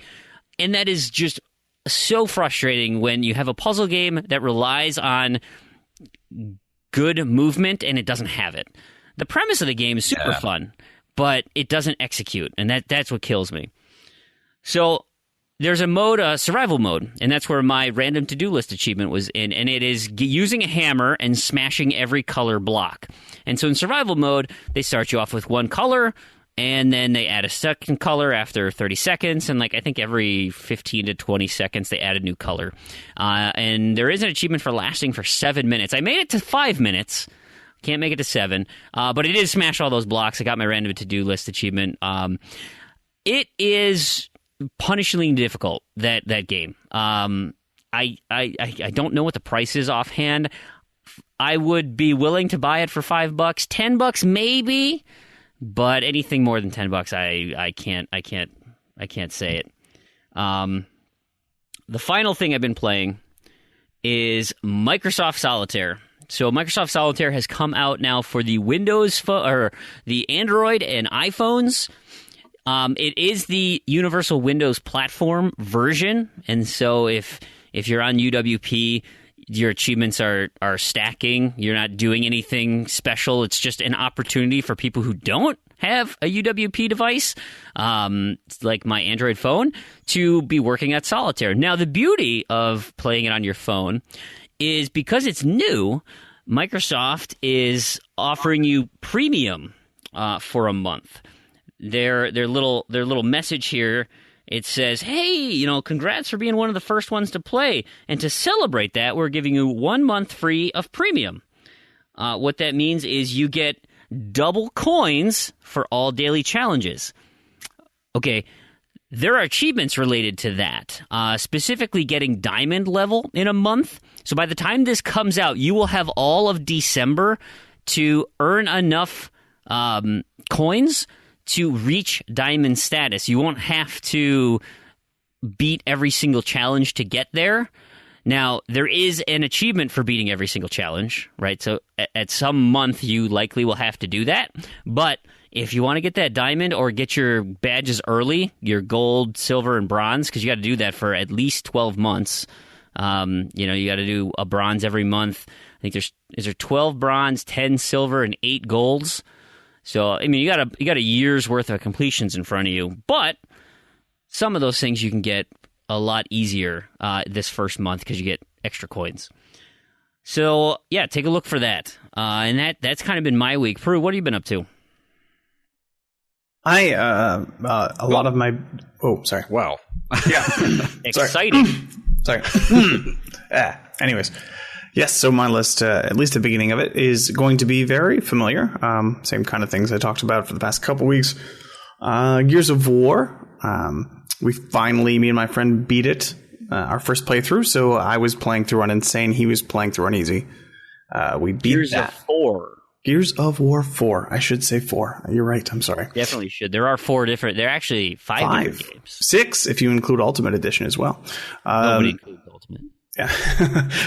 and that is just so frustrating when you have a puzzle game that relies on good movement and it doesn't have it. The premise of the game is super fun, but it doesn't execute, and that's what kills me. So there's a mode, a survival mode, and that's where my random to-do list achievement was in, and it is using a hammer and smashing every color block. And so in survival mode, they start you off with one color, and then they add a second color after 30 seconds, and I think every 15 to 20 seconds they add a new color. And there is an achievement for lasting for 7 minutes. I made it to 5 minutes. Can't make it to 7, but it is smash all those blocks. I got my random to-do list achievement. It is punishingly difficult, that game. I don't know what the price is offhand. I would be willing to buy it for $5, $10 maybe, but anything more than $10, I can't say it. The final thing I've been playing is Microsoft Solitaire. So Microsoft Solitaire has come out now for the Windows or the Android and iPhones. It is the Universal Windows Platform version, and so if you're on UWP, your achievements are stacking. You're not doing anything special. It's just an opportunity for people who don't have a UWP device, like my Android phone, to be working at Solitaire. Now, the beauty of playing it on your phone is because it's new, Microsoft is offering you premium for a month. Their little message here, it says, hey, congrats for being one of the first ones to play. And to celebrate that, we're giving you 1 month free of premium. What that means is you get double coins for all daily challenges. Okay, there are achievements related to that, specifically getting diamond level in a month. So by the time this comes out, you will have all of December to earn enough coins to reach diamond status. You won't have to beat every single challenge to get there. Now, there is an achievement for beating every single challenge, right? So at some month, you likely will have to do that. But if you want to get that diamond or get your badges early, your gold, silver, and bronze, because you got to do that for at least 12 months, You got to do a bronze every month. I think is there 12 bronze, 10 silver, and 8 golds. So I mean, you got a year's worth of completions in front of you. But some of those things you can get a lot easier this first month because you get extra coins. So yeah, take a look for that. And that's kind of been my week. Prue, what have you been up to? A lot of my. Oh, sorry. Wow. Yeah. Exciting. Sorry. Anyways. Yes, so my list, at least the beginning of it, is going to be very familiar. Same kind of things I talked about for the past couple weeks. Gears of War. We finally, me and my friend, beat it. Our first playthrough. So I was playing through on Insane. He was playing through on Easy. We beat Gears that. of 4. Gears of War 4. I should say 4. You're right. I'm sorry. Definitely should. There are 4 different. There are actually 5 different games. 6 if you include Ultimate Edition as well. Nobody includes Ultimate. Yeah.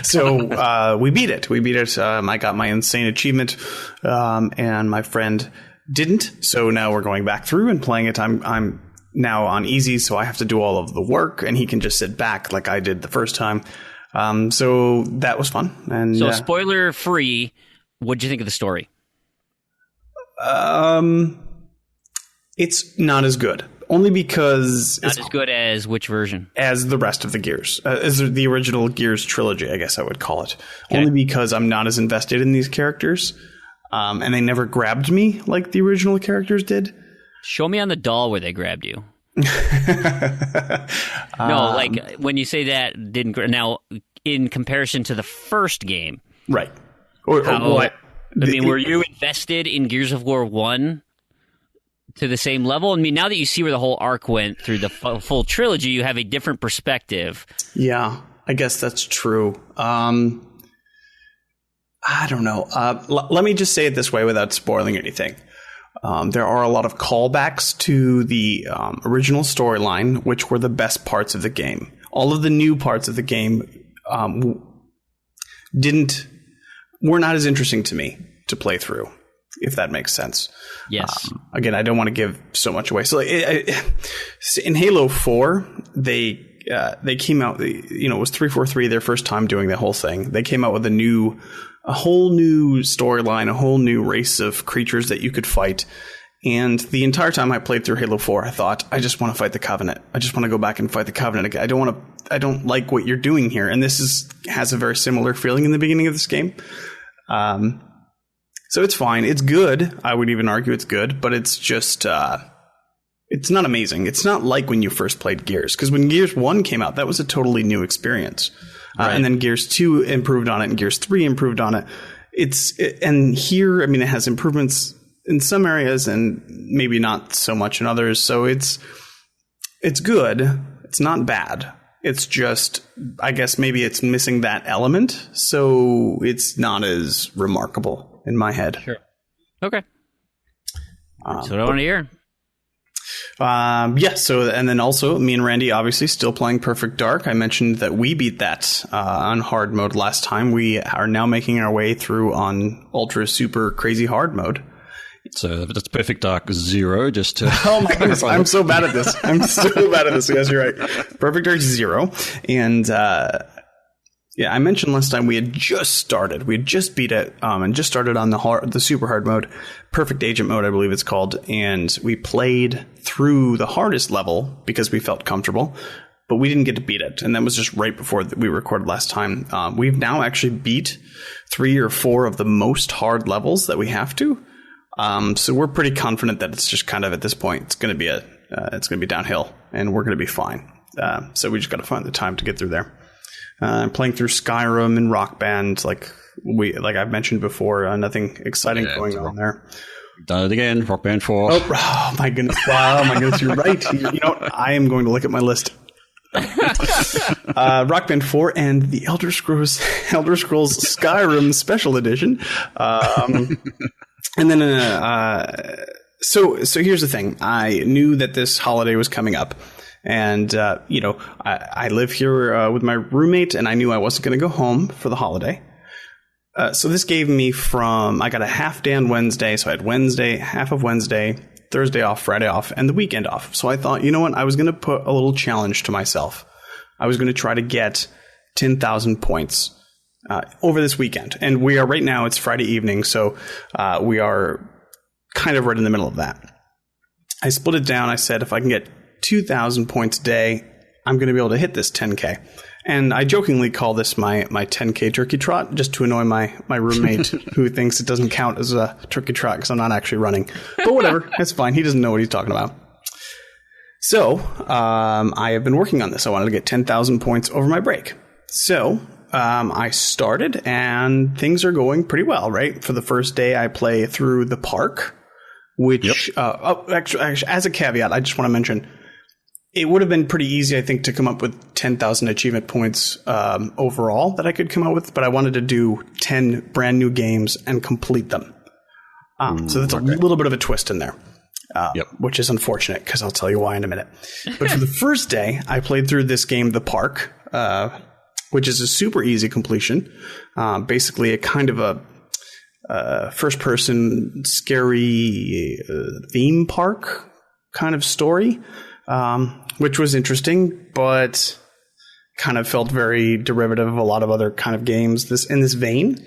So we beat it. I got my insane achievement, and my friend didn't. So now we're going back through and playing it. I'm now on easy, so I have to do all of the work, and he can just sit back like I did the first time. So that was fun. And so spoiler free. What'd you think of the story? It's not as good. Only because not as good as which version? As the rest of the Gears. As the original Gears trilogy, I guess I would call it. Okay. Only because I'm not as invested in these characters. And they never grabbed me like the original characters did. Show me on the doll where they grabbed you. No, like when you say that, now in comparison to the first game. Right. Or what? I mean, were you invested in Gears of War 1 to the same level? I mean, now that you see where the whole arc went through the full trilogy, you have a different perspective. Yeah, I guess that's true. I don't know. Let me just say it this way without spoiling anything. There are a lot of callbacks to the original storyline, which were the best parts of the game. All of the new parts of the game were not as interesting to me to play through, if that makes sense. Yes. Again, I don't want to give so much away. So in Halo 4, they came out, it was 343, their first time doing the whole thing. They came out with a whole new storyline, a whole new race of creatures that you could fight. And the entire time I played through Halo 4, I thought, I just want to fight the Covenant. I just want to go back and fight the Covenant again. I don't like what you're doing here. And this has a very similar feeling in the beginning of this game. So it's fine. It's good. I would even argue it's good, but it's just, it's not amazing. It's not like when you first played Gears, because when Gears 1 came out, that was a totally new experience. Right. And then Gears 2 improved on it, and Gears 3 improved on it. And here, I mean, it has improvements in some areas and maybe not so much in others. So it's good. It's not bad. It's just, I guess maybe it's missing that element. So it's not as remarkable in my head. Sure. Okay. That's what I want to hear. Yeah. So, and then also me and Randy obviously still playing Perfect Dark. I mentioned that we beat that on hard mode last time. We are now making our way through on ultra super crazy hard mode. So that's Perfect Dark 0, just to... Oh my goodness, I'm so bad at this. Yes, you're right. Perfect Dark 0. And yeah, I mentioned last time we had just started. We had just beat it and just started on the super hard mode, Perfect Agent mode, I believe it's called. And we played through the hardest level because we felt comfortable, but we didn't get to beat it. And that was just right before we recorded last time. We've now actually beat 3 or 4 of the most hard levels that we have to. So we're pretty confident that it's just kind of at this point, it's going to be downhill and we're going to be fine. So we just got to find the time to get through there. I'm playing through Skyrim and Rock Band, like I've mentioned before. Nothing exciting going on there. Done it again. Rock Band 4. Oh my goodness! Wow, my goodness, you're right. You know what? I am going to look at my list. Rock Band 4 and the Elder Scrolls Skyrim Special Edition. And then, so here's the thing. I knew that this holiday was coming up, and I live here with my roommate, and I knew I wasn't going to go home for the holiday. So this gave me I got a half day on Wednesday, so I had Wednesday, half of Wednesday, Thursday off, Friday off, and the weekend off. So I thought, you know what? I was going to put a little challenge to myself. I was going to try to get 10,000 points over this weekend. And we are right now, it's Friday evening, so we are kind of right in the middle of that. I split it down. I said if I can get 2,000 points a day, I'm going to be able to hit this 10K. And I jokingly call this my 10K turkey trot, just to annoy my roommate who thinks it doesn't count as a turkey trot because I'm not actually running. But whatever, that's fine. He doesn't know what he's talking about. So I have been working on this. I wanted to get 10,000 points over my break. So I started, and things are going pretty well, right? For the first day, I play through the park, which, actually, as a caveat, I just want to mention, it would have been pretty easy, I think, to come up with 10,000 achievement points overall that I could come up with, but I wanted to do 10 brand new games and complete them. So that's a little bit of a twist in there, which is unfortunate because I'll tell you why in a minute. But for the first day, I played through this game, The Park, which is a super easy completion. Basically, a kind of a first-person scary theme park kind of story. Which was interesting, but kind of felt very derivative of a lot of other kind of games in this vein.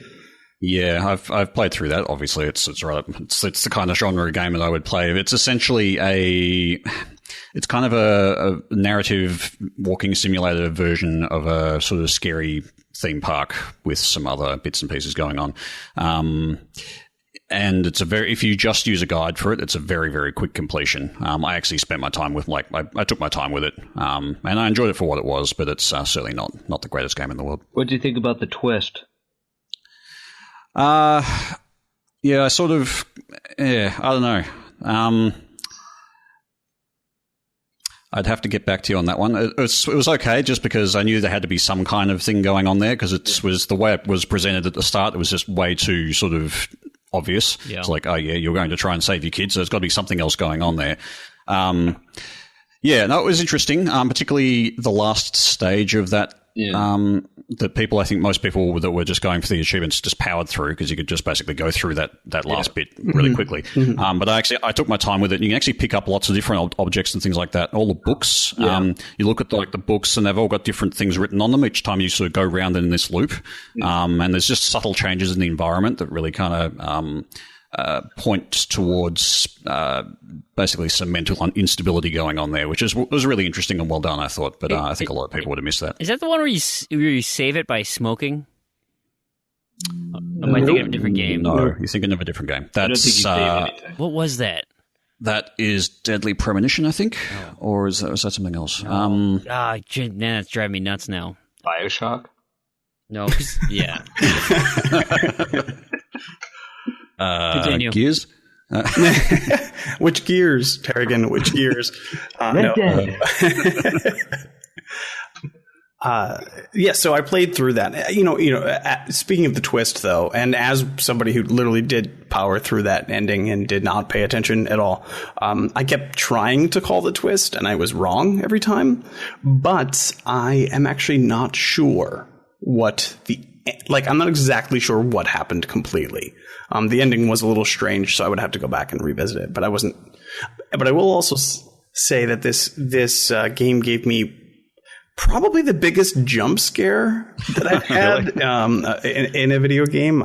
Yeah, I've played through that. Obviously, it's right. It's the kind of genre game that I would play. It's essentially it's kind of a narrative walking simulator version of a sort of scary theme park with some other bits and pieces going on. And if you just use a guide for it, it's a very, very quick completion. I actually spent my time with, I took my time with it, and I enjoyed it for what it was, but it's certainly not the greatest game in the world. What do you think about the twist? Yeah, I don't know. I'd have to get back to you on that one. It was okay, just because I knew there had to be some kind of thing going on there, because it was the way it was presented at the start. It was just way too sort of obvious. Yeah. It's like, oh yeah, you're going to try and save your kids, so there's got to be something else going on there. It was interesting, particularly the last stage of that. Yeah. That I think most people that were just going for the achievements just powered through, because you could just basically go through that last bit really quickly. Mm-hmm. But I took my time with it. You can actually pick up lots of different objects and things like that. All the books, you look at the books, and they've all got different things written on them each time you sort of go round in this loop. And there's just subtle changes in the environment that really kind of points towards basically some mental instability going on there, which was really interesting and well done, I thought. But I think a lot of people would have missed that. Is that the one where you save it by smoking? Am I thinking of a different game? No, you're thinking of a different game. That's, I don't think you save anything. What was that? That is Deadly Premonition, I think. Or is that something else? No. It's driving me nuts now. BioShock? No, yeah. Continue. Gears? Which gears, Tarragon? Which gears? So I played through that. Speaking of the twist, though, and as somebody who literally did power through that ending and did not pay attention at all, I kept trying to call the twist, and I was wrong every time. But I am actually not sure I'm not exactly sure what happened completely. The ending was a little strange, so I would have to go back and revisit it. But I wasn't. But I will also say that this game gave me probably the biggest jump scare that I've had in a video game.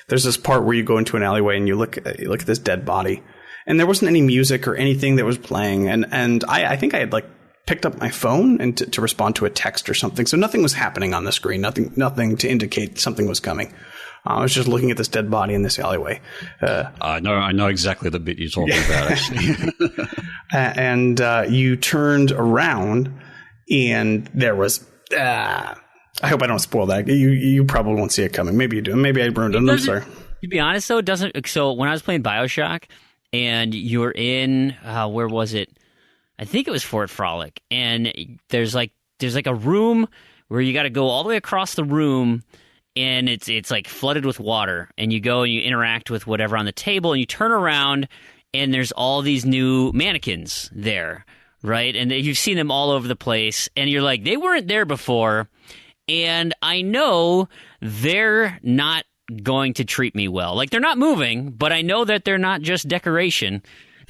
There's this part where you go into an alleyway and you look at this dead body, and there wasn't any music or anything that was playing, and I think I had picked up my phone and to respond to a text or something. So nothing was happening on the screen, nothing to indicate something was coming. I was just looking at this dead body in this alleyway. I know exactly the bit you're talking about, actually. And you turned around, and there was... I hope I don't spoil that. You probably won't see it coming. Maybe you do. Maybe I ruined it. I'm sorry. To be honest, though, it doesn't... So when I was playing BioShock, and you're in... where was it? I think it was Fort Frolic, and there's a room where you got to go all the way across the room, and it's flooded with water, and you go and you interact with whatever on the table, and you turn around, and there's all these new mannequins there, right? And you've seen them all over the place, and you're like, they weren't there before, and I know they're not going to treat me well. They're not moving, but I know that they're not just decoration.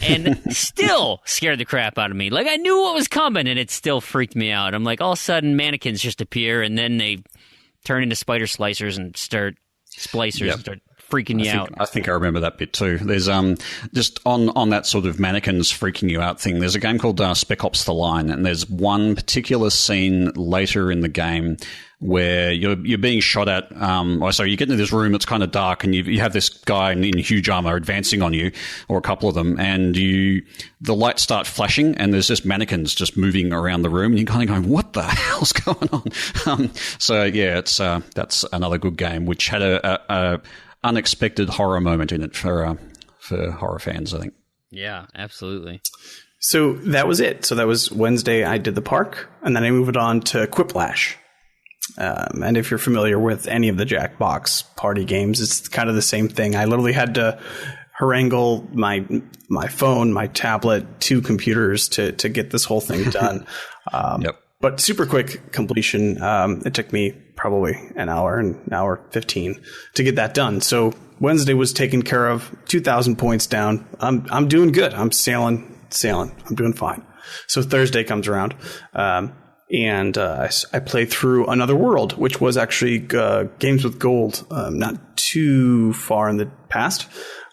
and still scared the crap out of me. Like, I knew what was coming, and it still freaked me out. I'm like, all of a sudden, mannequins just appear, and then they turn into spider slicers and start splicers and start freaking you out. I think I remember that bit too. There's just on that sort of mannequins freaking you out thing, there's a game called Spec Ops: The Line, and there's one particular scene later in the game where you're being shot at. So you get into this room, it's kind of dark, and you have this guy in huge armor advancing on you, or a couple of them, and the lights start flashing, and there's just mannequins just moving around the room, and you're kind of going, "What the hell's going on?" So yeah, it's that's another good game which had a unexpected horror moment in it for horror fans, I think. Yeah, absolutely. So that was it. So that was Wednesday. I did the park, and then I moved on to Quiplash. And if you're familiar with any of the Jackbox party games, it's kind of the same thing. I literally had to harangue my phone, my tablet, 2 computers to get this whole thing done. But super quick completion. It took me probably an hour 15 to get that done. So Wednesday was taken care of. 2,000 points down. I'm doing good. I'm sailing. I'm doing fine. So Thursday comes around. And I played through Another World, which was actually Games with Gold, not too far in the past.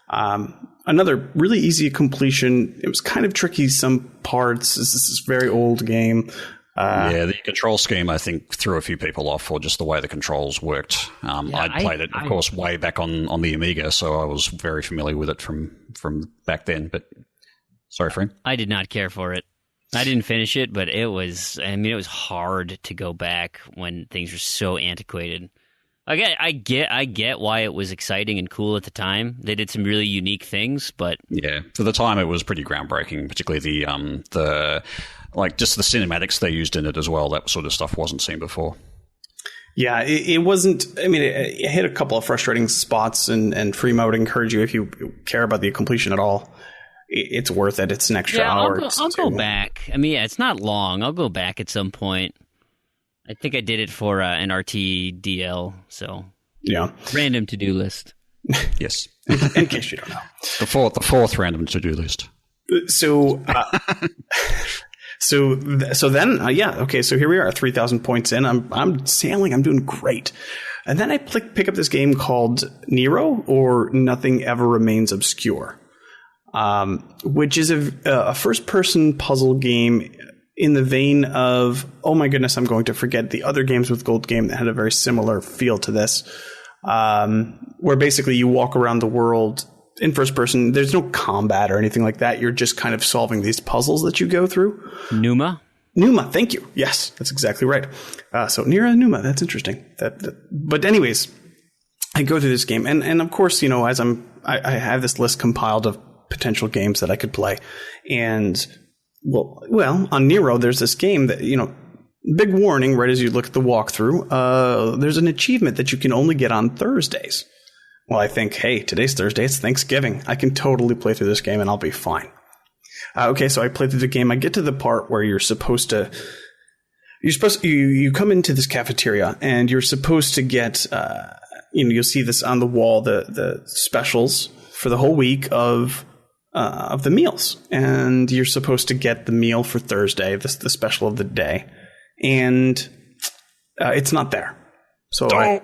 Another really easy completion. It was kind of tricky some parts. This is a very old game. The control scheme, I think, threw a few people off, or just the way the controls worked. I'd played it, of course, way back on the Amiga, so I was very familiar with it from back then. But sorry, Frank. I did not care for it. I didn't finish it, but it was hard to go back when things were so antiquated. I get why it was exciting and cool at the time. They did some really unique things, but yeah, for the time it was pretty groundbreaking, particularly the just the cinematics they used in it as well. That sort of stuff wasn't seen before. Yeah, it wasn't. I mean, it hit a couple of frustrating spots, and Freema would encourage you, if you care about the completion at all, it's worth it. It's an extra hour. I'll go back. I mean, it's not long. I'll go back at some point. I think I did it for an RTDL, so yeah. Random to-do list. Yes. In case you don't know. The fourth random to-do list. So then okay, so here we are, 3,000 points in. I'm sailing. I'm doing great. And then I pick up this game called Nero, or Nothing Ever Remains Obscure. Which is a first-person puzzle game in the vein of, oh my goodness, I'm going to forget the other Games with Gold game that had a very similar feel to this, where basically you walk around the world in first person. There's no combat or anything like that. You're just kind of solving these puzzles that you go through. Numa, thank you. Yes, that's exactly right. So Nero and Numa, that's interesting. But anyways, I go through this game, and of course, as I have this list compiled of potential games that I could play. And well, on Nero, there's this game that, big warning right as you look at the walkthrough, there's an achievement that you can only get on Thursdays. Well, I think, hey, today's Thursday, it's Thanksgiving. I can totally play through this game and I'll be fine. Okay, so I play through the game. I get to the part where you come into this cafeteria and you're supposed to get, you'll see this on the wall, the specials for the whole week of the meals, and you're supposed to get the meal for Thursday, the special of the day, and it's not there. So I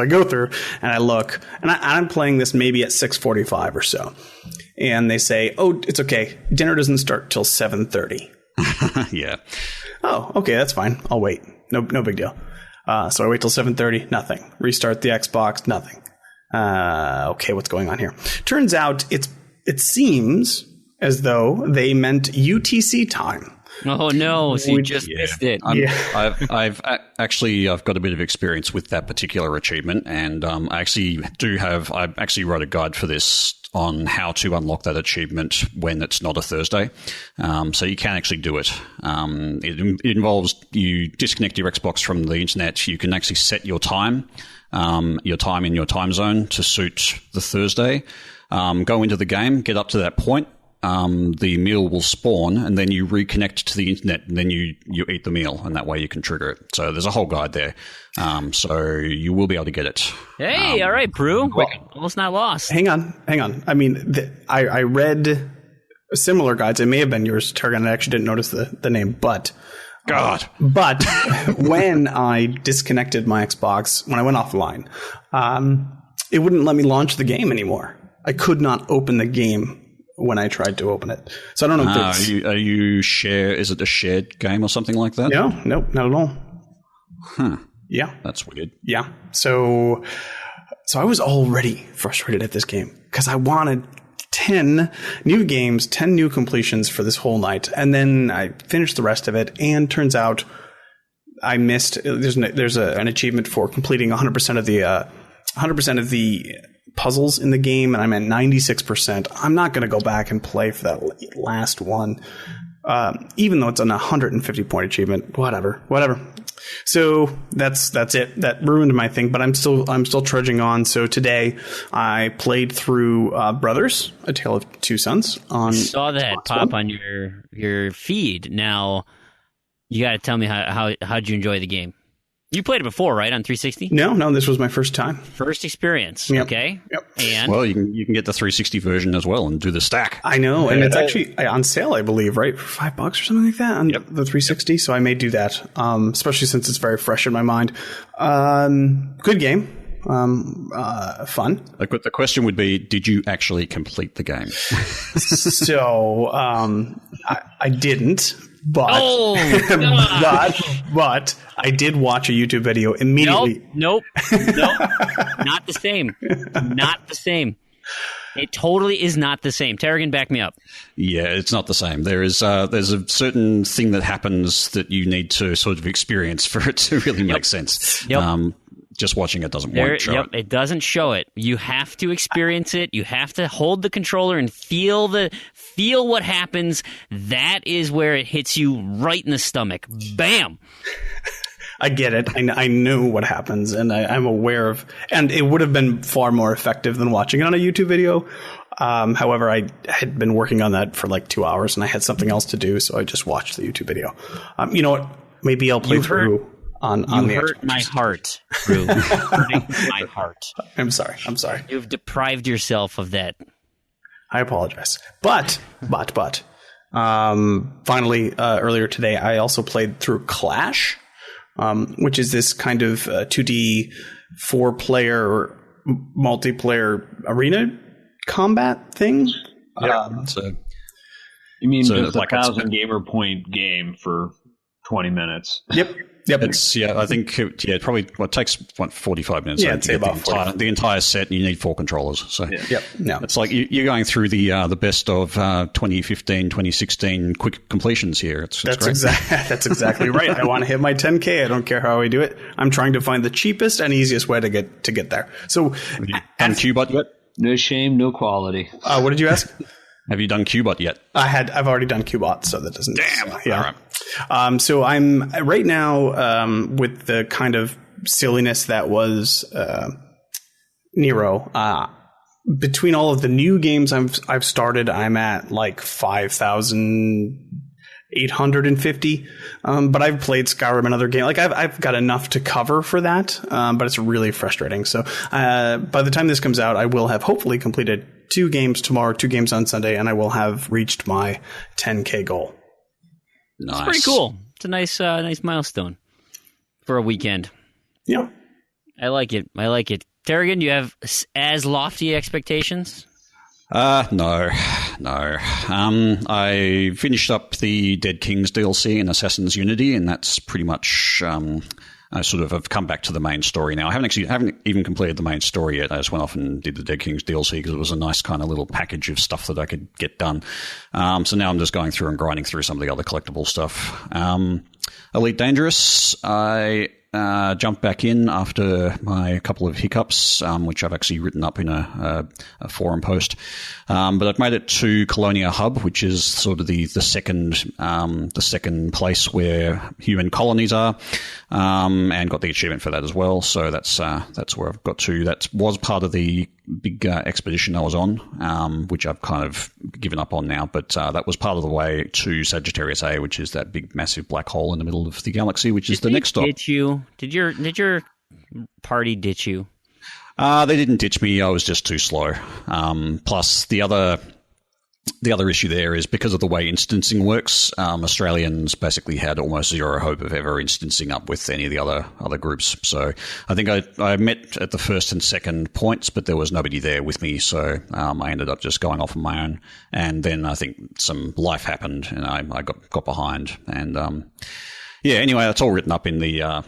go through and I look, and I'm playing this maybe at 6:45 or so, and they say, "Oh, it's okay. Dinner doesn't start till 7:30." Yeah. Oh, okay, that's fine. I'll wait. No big deal. So I wait till 7:30. Nothing. Restart the Xbox. Nothing. Okay, what's going on here? Turns out it seems as though they meant UTC time. Oh no! So you just missed it. I've got a bit of experience with that particular achievement, and I actually wrote a guide for this on how to unlock that achievement when it's not a Thursday. So you can actually do it. It involves you disconnect your Xbox from the internet. You can actually set your time in your time zone to suit the Thursday. Go into the game, get up to that point. The meal will spawn, and then you reconnect to the internet, and then you eat the meal, and that way you can trigger it. So there's a whole guide there. So you will be able to get it. Hey, all right, Brew. Almost not lost. Hang on. I mean, I read similar guides. It may have been yours, Tarragon. I actually didn't notice the name, but when I disconnected my Xbox, when I went offline, it wouldn't let me launch the game anymore. I could not open the game when I tried to open it. So I don't know if it's... Is it a shared game or something like that? No, nope, not at all. Huh. Yeah. That's weird. Yeah. So I was already frustrated at this game because I wanted 10 new games, 10 new completions for this whole night. And then I finished the rest of it, and turns out I missed... There's an achievement for completing 100% of the puzzles in the game, and I'm at 96%. I'm not going to go back and play for that last one, even though it's an 150-point achievement. Whatever. So that's it. That ruined my thing, but I'm still trudging on. So today I played through Brothers: A Tale of Two Sons. I saw that pop on your feed. Now you got to tell me how'd you enjoy the game? You played it before, right, on 360? No, this was my first time. First experience, yep. Okay. Yep. And well, you can get the 360 version as well and do the stack. I know, and it's actually on sale, I believe, right, for $5 or something like that on the 360. So I may do that, especially since it's very fresh in my mind. Good game, fun. The question would be, did you actually complete the game? So I didn't. But, but I did watch a YouTube video immediately. Nope. Not the same. Not the same. It totally is not the same. Tarragon, back me up. Yeah, it's not the same. there's a certain thing that happens that you need to sort of experience for it to really make sense. Yep. Just watching it won't show it. It doesn't show it. You have to experience it. You have to hold the controller and feel what happens. That is where it hits you right in the stomach. Bam! I get it. I know what happens, and I'm aware of... And it would have been far more effective than watching it on a YouTube video. However, I had been working on that for like 2 hours, and I had something else to do, so I just watched the YouTube video. You know what? Maybe I'll play through... On you hurt my heart, Drew. Hurting my heart. I'm sorry. You've deprived yourself of that. I apologize. But, finally, earlier today, I also played through Clash, which is this kind of 2D 4-player multiplayer arena combat thing. Yeah. You mean just like 1,000 gamer point game for 20 minutes? Yep. I think it probably takes 45 minutes. Yeah, I'd say about the entire set. And you need 4 controllers. So yeah. It's like you're going through the best of 2015, 2016 quick completions here. That's exactly right. I want to hit my 10K. I don't care how I do it. I'm trying to find the cheapest and easiest way to get there. So, have you done Qbot yet? No shame, no quality. What did you ask? Have you done Qbot yet? I've already done Qbot, so that doesn't... Damn! Yeah. All right. So I'm right now with the kind of silliness that was Nero. Between all of the new games I've started, I'm at like 5,850. But I've played Skyrim and other games. Like I've got enough to cover for that, but it's really frustrating. So by the time this comes out, I will have hopefully completed 2 games tomorrow, 2 games on Sunday, and I will have reached my 10K goal. Nice. It's pretty cool. It's a nice milestone for a weekend. Yeah. I like it. Tarragon, do you have as lofty expectations? No. I finished up the Dead Kings DLC in Assassin's Unity, and that's pretty much... I sort of have come back to the main story now. I haven't even completed the main story yet. I just went off and did the Dead Kings DLC because it was a nice kind of little package of stuff that I could get done. So now I'm just going through and grinding through some of the other collectible stuff. Elite Dangerous, I jumped back in after my couple of hiccups, which I've actually written up in a forum post. But I've made it to Colonia Hub, which is sort of the second place where human colonies are, and got the achievement for that as well. So that's where I've got to. That was part of the big expedition I was on, which I've kind of given up on now. But that was part of the way to Sagittarius A, which is that big, massive black hole in the middle of the galaxy, which is the next stop. Did your party ditch you? They didn't ditch me. I was just too slow. Plus, the other the other issue there is because of the way instancing works, Australians basically had almost zero hope of ever instancing up with any of the other groups. So I think I met at the first and second points, but there was nobody there with me. So I ended up just going off on my own. And then I think some life happened and I got behind. And anyway, that's all written up in the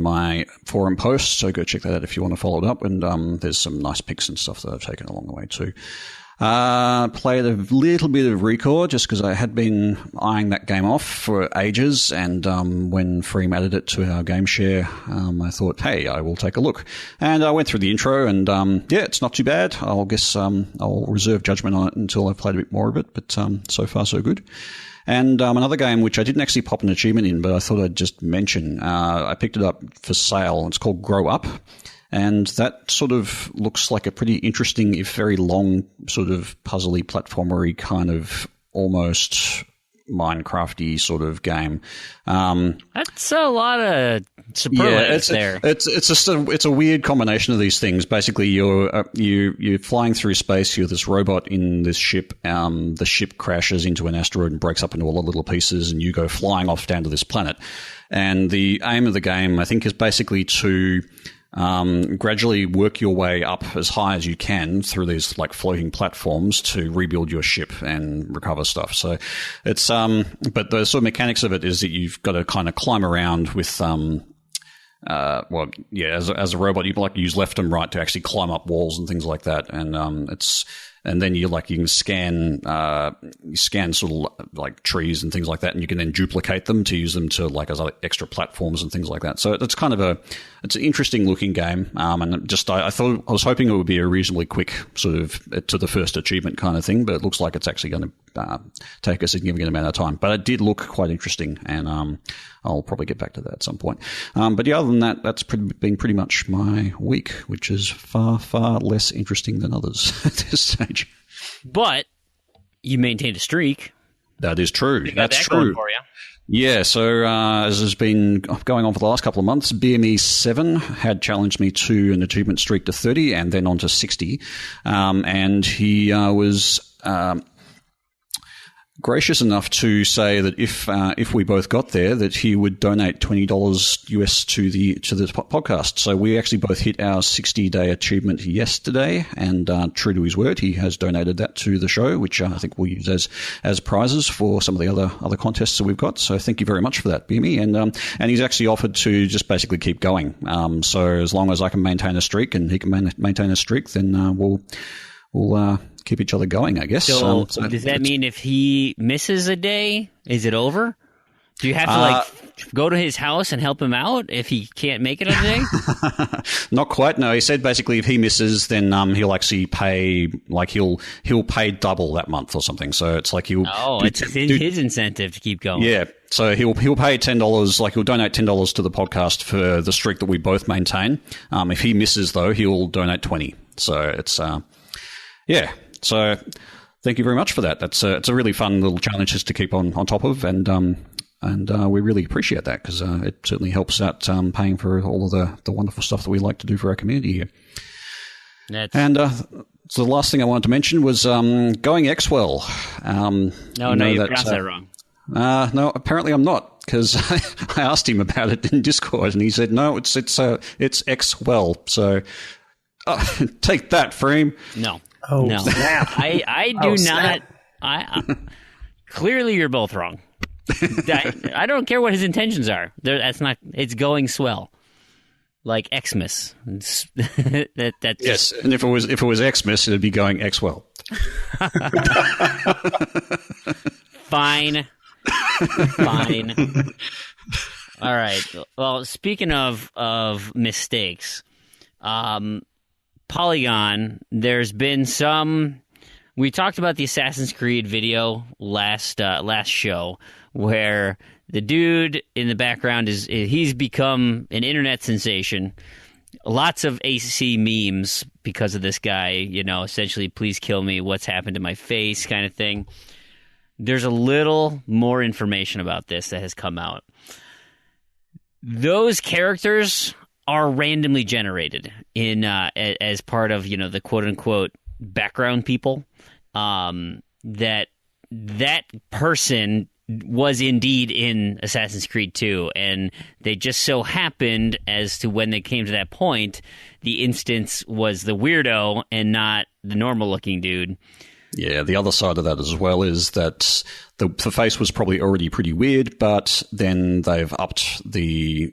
my forum post. So go check that out if you want to follow it up. And there's some nice pics and stuff that I've taken along the way too. Played a little bit of Record just because I had been eyeing that game off for ages, and when Freem added it to our game share, I thought, hey, I will take a look. And I went through the intro, and it's not too bad. I'll reserve judgment on it until I've played a bit more of it, but so far so good. And another game which I didn't actually pop an achievement in, but I thought I'd just mention, I picked it up for sale. It's called Grow Up. And that sort of looks like a pretty interesting, if very long, sort of puzzly, platformery kind of almost Minecraft-y sort of game. That's a lot of superlatives there. It's a weird combination of these things. Basically, you're flying through space. You're this robot in this ship. The ship crashes into an asteroid and breaks up into all the little pieces, and you go flying off down to this planet. And the aim of the game, I think, is basically to gradually work your way up as high as you can through these like floating platforms to rebuild your ship and recover stuff. So it's but the sort of mechanics of it is that you've got to kind of climb around with as a robot, you like use left and right to actually climb up walls and things like that, and then you can scan sort of like trees and things like that, and you can then duplicate them to use them to like as extra platforms and things like that. So it's kind of it's an interesting looking game, and just I was hoping it would be a reasonably quick sort of to the first achievement kind of thing, but it looks like it's actually going to take a significant amount of time. But it did look quite interesting, and I'll probably get back to that at some point. But other than that, that's been pretty much my week, which is far, far less interesting than others at this stage. But you maintained a streak. That is true. That's that true. going for you. Yeah, so as has been going on for the last couple of months, BME7 had challenged me to an achievement streak to 30 and then on to 60. And he was gracious enough to say that if we both got there, that he would donate $20 US to the podcast. So we actually both hit our 60-day achievement yesterday, and true to his word, he has donated that to the show, which I think we'll use as prizes for some of the other contests that we've got. So thank you very much for that, BME. And he's actually offered to just basically keep going. So as long as I can maintain a streak and he can maintain a streak, then we'll keep each other going, I guess. So does that mean if he misses a day, is it over? Do you have to go to his house and help him out if he can't make it a day? Not quite. No, he said basically if he misses, then he'll actually pay he'll pay double that month or something. So it's like it's his incentive to keep going. Yeah. So he'll pay $10, like he'll donate $10 to the podcast for the streak that we both maintain. If he misses though, he'll donate $20. So it's yeah. So thank you very much for that. It's a really fun little challenge just to keep on top of, and we really appreciate that because it certainly helps out paying for all of the wonderful stuff that we like to do for our community here. So the last thing I wanted to mention was going Xwell. No, you pronounced that wrong. No, apparently I'm not, because I asked him about it in Discord, and he said no, it's Xwell. So take that, Freem. No. Oh, no. snap. I do not. Clearly, you're both wrong. I don't care what his intentions are. That's not. It's going swell, like Xmas. That's yes, and if it was Xmas, it'd be going Xwell. Fine. All right. Well, speaking of mistakes, Polygon, there's been some. We talked about the Assassin's Creed video last show, where the dude in the background he's become an internet sensation. Lots of AC memes because of this guy. Essentially, please kill me. What's happened to my face? Kind of thing. There's a little more information about this that has come out. Those characters are randomly generated in as part of the quote unquote background people. that person was indeed in Assassin's Creed 2, and they just so happened as to when they came to that point, the instance was the weirdo and not the normal-looking dude. Yeah, the other side of that as well is that the face was probably already pretty weird, but then they've upped the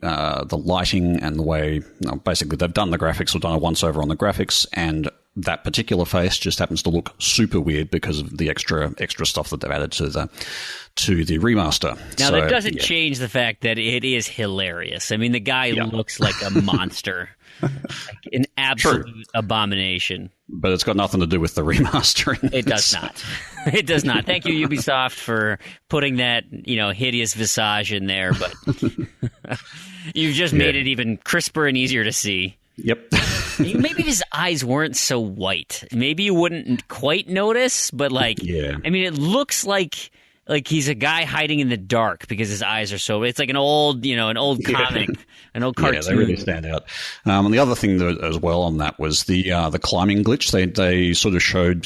lighting and the way, basically they've done the graphics or done a once-over on the graphics, and that particular face just happens to look super weird because of the extra stuff that they've added to the remaster. Now, that doesn't change the fact that it is hilarious. I mean, the guy looks like a monster. Like an absolute abomination. But it's got nothing to do with the remastering. It does not. It does not. Thank you, Ubisoft, for putting that, hideous visage in there. But you've just made it even crisper and easier to see. Yep. Maybe if his eyes weren't so white, maybe you wouldn't quite notice. But I mean, it looks like he's a guy hiding in the dark because his eyes are so. It's like an old comic, an old cartoon. Yeah, they really stand out. And the other thing as well on that was the climbing glitch. They sort of showed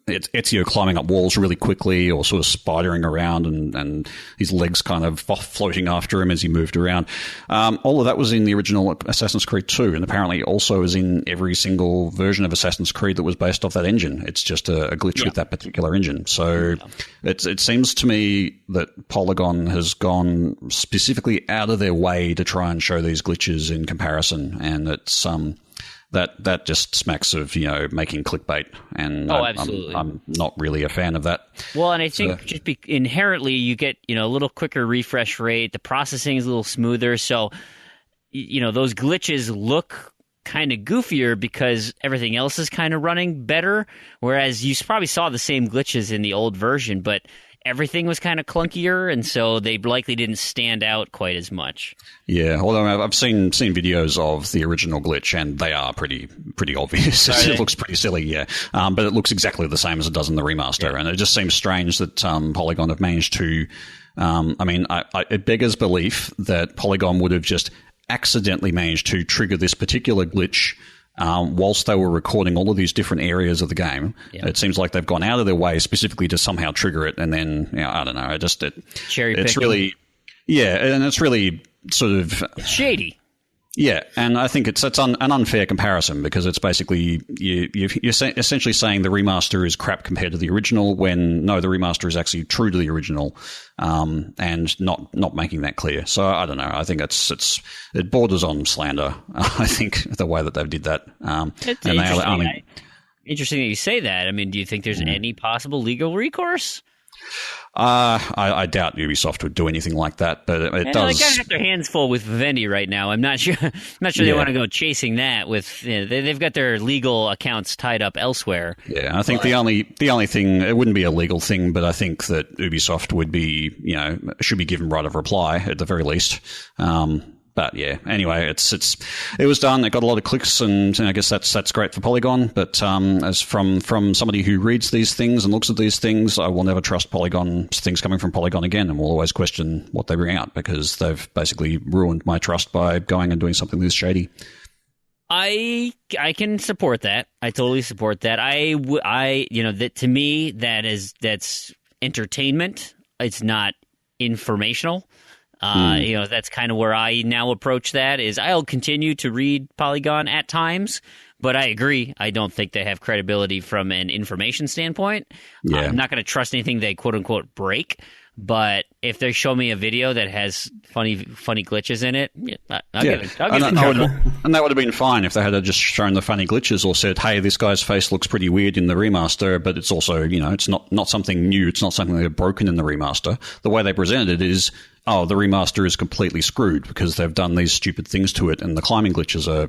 Ezio climbing up walls really quickly, or sort of spidering around, and his legs kind of floating after him as he moved around. All of that was in the original Assassin's Creed 2, and apparently also is in every single version of Assassin's Creed that was based off that engine. It's just a glitch with that particular engine. So it seems to me that Polygon has gone specifically out of their way to try and show these glitches in comparison, and it's that just smacks of making clickbait, and absolutely. I'm not really a fan of that. Well, and I think inherently you get a little quicker refresh rate, the processing is a little smoother, so those glitches look kind of goofier because everything else is kind of running better, whereas you probably saw the same glitches in the old version, but everything was kind of clunkier, and so they likely didn't stand out quite as much. Yeah, although I've seen videos of the original glitch, and they are pretty obvious. It looks pretty silly, yeah. But it looks exactly the same as it does in the remaster, and it just seems strange that Polygon have managed to. It beggars belief that Polygon would have just accidentally managed to trigger this particular glitch whilst they were recording all of these different areas of the game. It seems like they've gone out of their way specifically to somehow trigger it, and then I don't know. It's really, and it's really sort of shady. Yeah, and I think it's an unfair comparison because it's basically you're essentially saying the remaster is crap compared to the original, when no, the remaster is actually true to the original, and not making that clear. So I don't know. I think it borders on slander. I think the way that they did that. It's interesting. Interesting that you say that. I mean, do you think there's any possible legal recourse? I doubt Ubisoft would do anything like that, but it does. They kind of have their hands full with Vivendi right now. I'm not sure. They want to go chasing that. They've got their legal accounts tied up elsewhere. Yeah, I think the only thing, it wouldn't be a legal thing, but I think that Ubisoft would be should be given right of reply at the very least. But yeah, anyway, it was done. It got a lot of clicks, and I guess that's great for Polygon. But as from somebody who reads these things and looks at these things, I will never trust things coming from Polygon again, and will always question what they bring out because they've basically ruined my trust by going and doing something this shady. I can support that. I totally support that. That to me that's entertainment. It's not informational. That's kind of where I now approach that. Is I'll continue to read Polygon at times, but I agree. I don't think they have credibility from an information standpoint. Yeah. I'm not going to trust anything they quote unquote break. But if they show me a video that has funny glitches in it, I'll give it a try. And that would have been fine if they had just shown the funny glitches or said, hey, this guy's face looks pretty weird in the remaster, but it's also, it's not something new. It's not something they've broken in the remaster. The way they presented it is, the remaster is completely screwed because they've done these stupid things to it, and the climbing glitches are,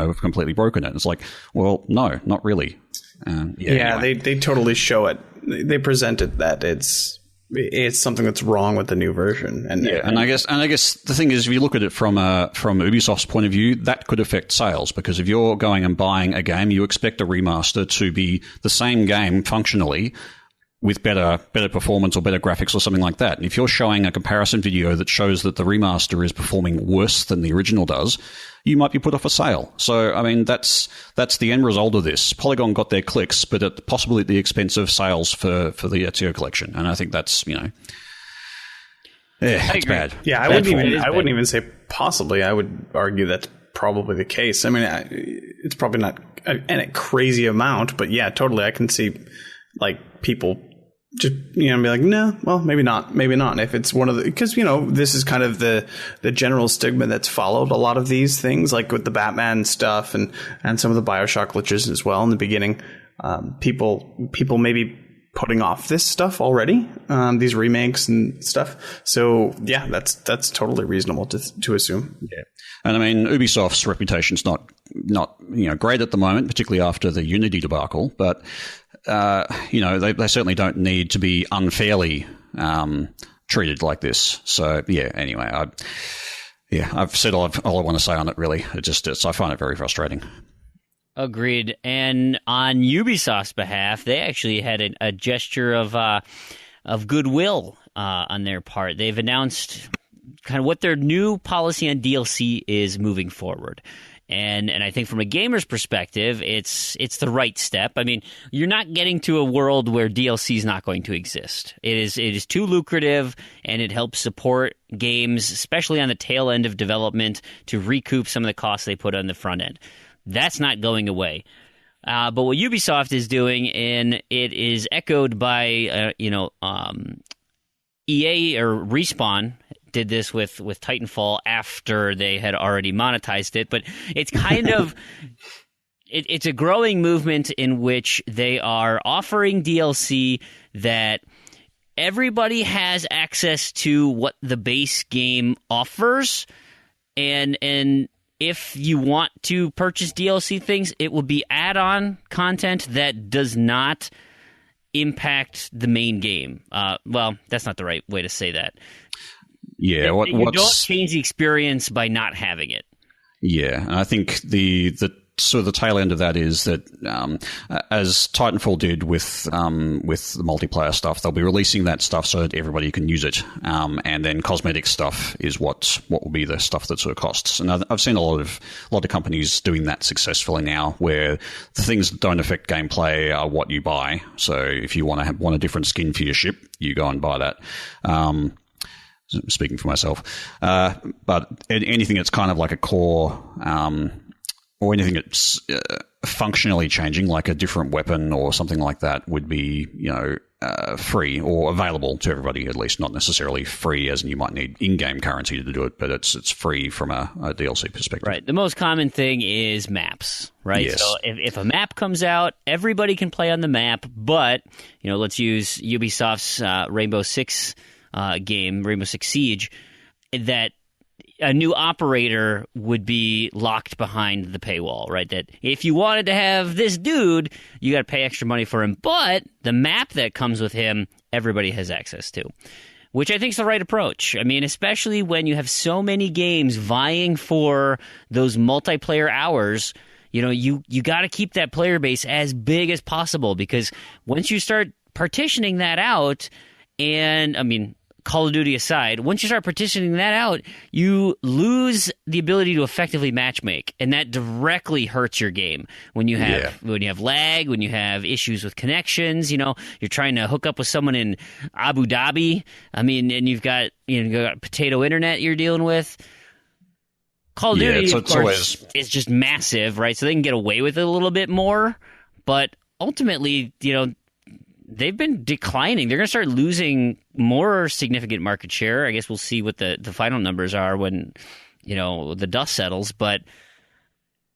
have completely broken it. It's like, well, no, not really. Anyway. They totally show it. They present it that it's something that's wrong with the new version. And I guess the thing is, if you look at it from Ubisoft's point of view, that could affect sales, because if you're going and buying a game, you expect a remaster to be the same game functionally with better performance or better graphics or something like that. And if you're showing a comparison video that shows that the remaster is performing worse than the original does, you might be put off a sale. So, I mean, that's the end result of this. Polygon got their clicks, but possibly at the expense of sales for the Ezio collection. And I think that's, it's bad. Yeah, I wouldn't even say possibly. I would argue that's probably the case. I mean, it's probably not a crazy amount, but yeah, totally. I can see like people just be like, no, well, maybe not. If it's one of the, because this is kind of the general stigma that's followed a lot of these things, like with the Batman stuff and some of the BioShock glitches as well in the beginning. People maybe putting off this stuff already, these remakes and stuff. So yeah, that's totally reasonable to assume. Yeah, and I mean, Ubisoft's reputation's not great at the moment, particularly after the Unity debacle. But they certainly don't need to be unfairly treated like this. So yeah, anyway, I've said all I want to say on it. Really, I find it very frustrating. Agreed. And on Ubisoft's behalf, they actually had a gesture of goodwill on their part. They've announced kind of what their new policy on DLC is moving forward. And I think from a gamer's perspective, it's the right step. I mean, you're not getting to a world where DLC is not going to exist. It is too lucrative, and it helps support games, especially on the tail end of development, to recoup some of the costs they put on the front end. That's not going away. But what Ubisoft is doing, and it is echoed by, EA or Respawn did this with Titanfall after they had already monetized it. But it's kind of, it's a growing movement in which they are offering DLC that everybody has access to what the base game offers, and if you want to purchase DLC things, it will be add-on content that does not impact the main game. Well, that's not the right way to say that. Yeah, you don't change the experience by not having it. Yeah, and I think the sort of the tail end of that is that as Titanfall did with the multiplayer stuff, they'll be releasing that stuff so that everybody can use it, and then cosmetic stuff is what will be the stuff that sort of costs. And I've seen a lot of companies doing that successfully now, where the things that don't affect gameplay are what you buy. So if you want a different skin for your ship, you go and buy that. Speaking for myself, but anything that's kind of like a core. Or anything that's functionally changing, like a different weapon or something like that, would be, free or available to everybody, at least. Not necessarily free, as in you might need in-game currency to do it, but it's free from a DLC perspective. Right. The most common thing is maps, right? Yes. So if a map comes out, everybody can play on the map, but, let's use Ubisoft's Rainbow Six game, Rainbow Six Siege, that a new operator would be locked behind the paywall, right? That if you wanted to have this dude, you got to pay extra money for him. But the map that comes with him, everybody has access to, which I think is the right approach. I mean, especially when you have so many games vying for those multiplayer hours, you got to keep that player base as big as possible, because once you start partitioning that out, and I mean, Call of Duty aside, once you start partitioning that out, you lose the ability to effectively matchmake, and that directly hurts your game. When you have lag, when you have issues with connections, you're trying to hook up with someone in Abu Dhabi. I mean, and you've got potato internet you're dealing with. Call of Duty, of course, is just massive, right? So they can get away with it a little bit more, but ultimately, they've been declining. They're going to start losing more significant market share. I guess we'll see what the final numbers are when, the dust settles. But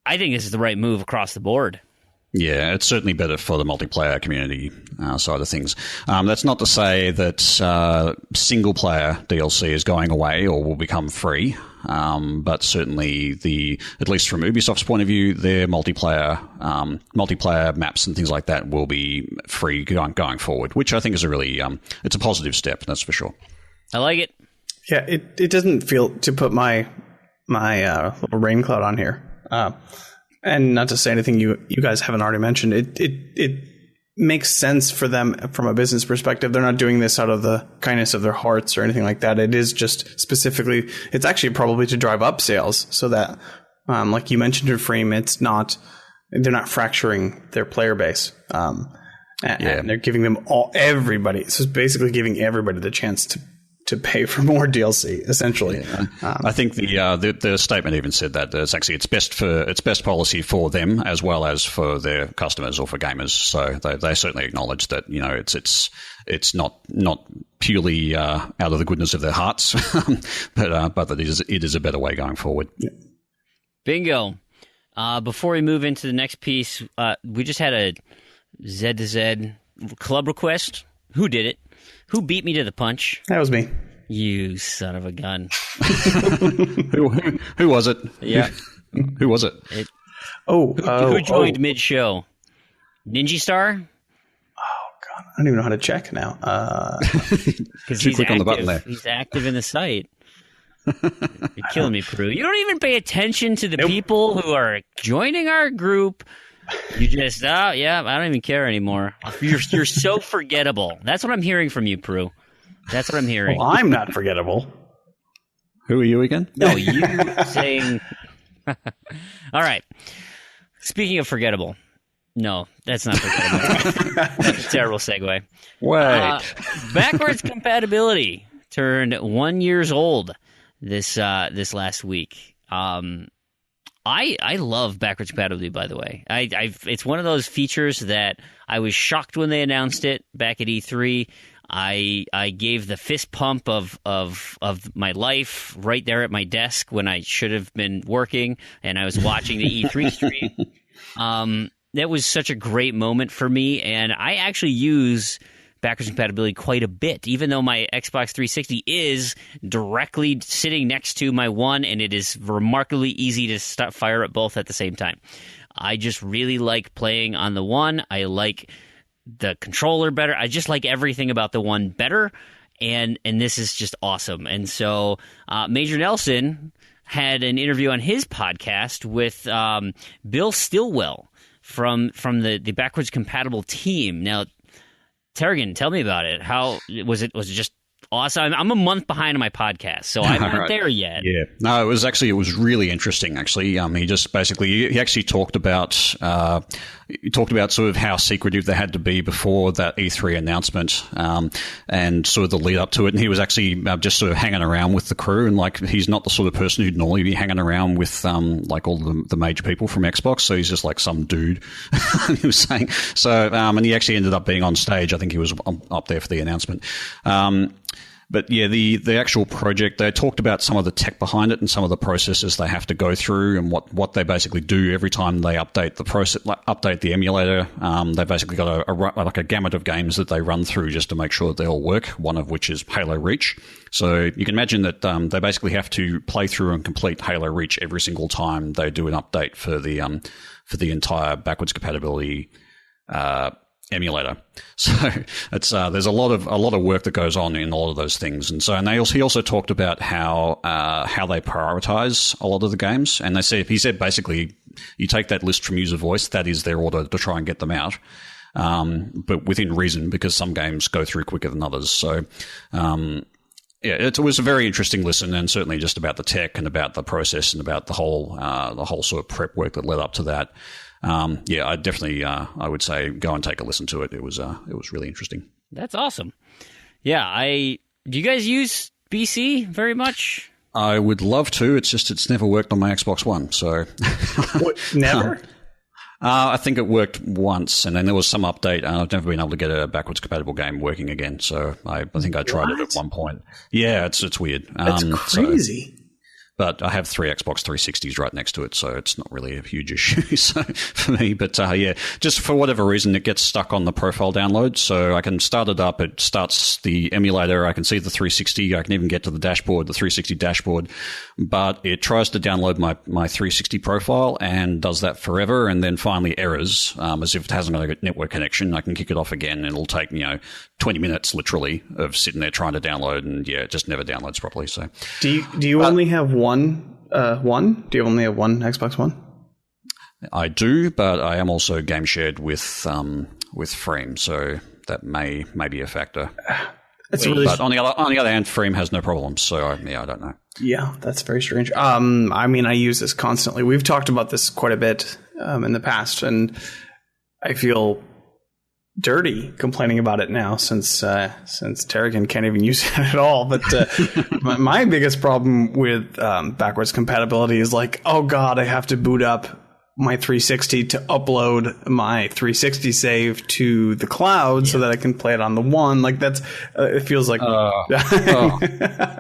I think this is the right move across the board. Yeah, it's certainly better for the multiplayer community side of things. That's not to say that single-player DLC is going away or will become free, but certainly at least from Ubisoft's point of view, their multiplayer maps and things like that will be free going forward, which I think is a really it's a positive step, that's for sure. I like it. Yeah, it doesn't feel, to put my little rain cloud on here. And not to say anything you guys haven't already mentioned, it makes sense for them from a business perspective. They're not doing this out of the kindness of their hearts or anything like that. It is just specifically, it's actually probably to drive up sales so that, like you mentioned in Frame, they're not fracturing their player base. And they're giving them everybody. So it's basically giving everybody the chance to pay for more DLC, essentially. Yeah. I think the statement even said that it's best policy for them as well as for their customers or for gamers. So they certainly acknowledge that it's not purely out of the goodness of their hearts, but that it is a better way going forward. Yeah. Bingo. Before we move into the next piece, we just had a Z to Z club request. Who did it? Who beat me to the punch? That was me. You son of a gun. Who was it? Yeah. Who was it? Who joined mid-show? Ninja Star? Oh, God. I don't even know how to check now. Because he's click on the button there. He's active in the site. You're killing me, Prue. You don't even pay attention to the people who are joining our group. You just, I don't even care anymore. You're so forgettable. That's what I'm hearing from you, Prue. That's what I'm hearing. Well, I'm not forgettable. Who are you again? No, you saying... All right. Speaking of forgettable. No, that's not forgettable. That's a terrible segue. Wait. Backwards Compatibility turned 1 year old this last week. I love backwards compatibility, by the way. It's one of those features that I was shocked when they announced it back at E3. I gave the fist pump of my life right there at my desk when I should have been working, and I was watching the E3 stream. That was such a great moment for me, and I actually use backwards compatibility quite a bit, even though my Xbox 360 is directly sitting next to my One, and it is remarkably easy to fire at both at the same time. I just really like playing on the One. I like the controller better. I just like everything about the One better, and this is just awesome. And so Major Nelson had an interview on his podcast with Bill Stilwell from the Backwards Compatible team. Now, Tarragon, tell me about it. How was it? Was it just awesome? I'm a month behind on my podcast, so I'm not there yet. Yeah, no, it was really interesting. Actually, he just basically he actually talked about sort of how secretive they had to be before that E3 announcement, and sort of the lead up to it. And he was actually just sort of hanging around with the crew, and like he's not the sort of person who'd normally be hanging around with like all the major people from Xbox. So he's just like some dude. He was saying so, and he actually ended up being on stage. I think he was up there for the announcement. But yeah, the actual project, they talked about some of the tech behind it and some of the processes they have to go through and what they basically do every time they update the process, update the emulator. They basically got a gamut of games that they run through just to make sure that they all work. One of which is Halo Reach. So you can imagine that they basically have to play through and complete Halo Reach every single time they do an update for the entire backwards compatibility emulator. So it's there's a lot of work that goes on in a lot of those things. And so he also talked about how they prioritize a lot of the games. And he said basically you take that list from user voice, that is their order to try and get them out. But within reason, because some games go through quicker than others. So it was a very interesting listen, and certainly just about the tech and about the process and about the whole sort of prep work that led up to that. I definitely, I would say go and take a listen to it. It was really interesting. That's awesome. Yeah. Do you guys use BC very much? I would love to. It's never worked on my Xbox One. So what, never? I think it worked once, and then there was some update. I've never been able to get a backwards compatible game working again. So I think I tried it at one point. Yeah, it's weird. That's crazy. But I have 3 Xbox 360s right next to it, so it's not really a huge issue for me. But just for whatever reason, it gets stuck on the profile download. So I can start it up. It starts the emulator. I can see the 360. I can even get to the dashboard, the 360 dashboard. But it tries to download my 360 profile and does that forever, and then finally errors, as if it hasn't got a network connection. I can kick it off again, and it'll take 20 minutes literally of sitting there trying to download, and it just never downloads properly. So do you only have one? Do you only have one Xbox One? I do, but I am also game shared with Frame, so that may be a factor. But on the other hand, Frame has no problems, so I don't know. Yeah, that's very strange. I mean, I use this constantly. We've talked about this quite a bit in the past, and I feel dirty complaining about it now since Tarragon can't even use it at all. But my biggest problem with backwards compatibility is like, oh god, I have to boot up my 360 to upload my 360 save to the cloud so that I can play it on the One. Like that's it feels like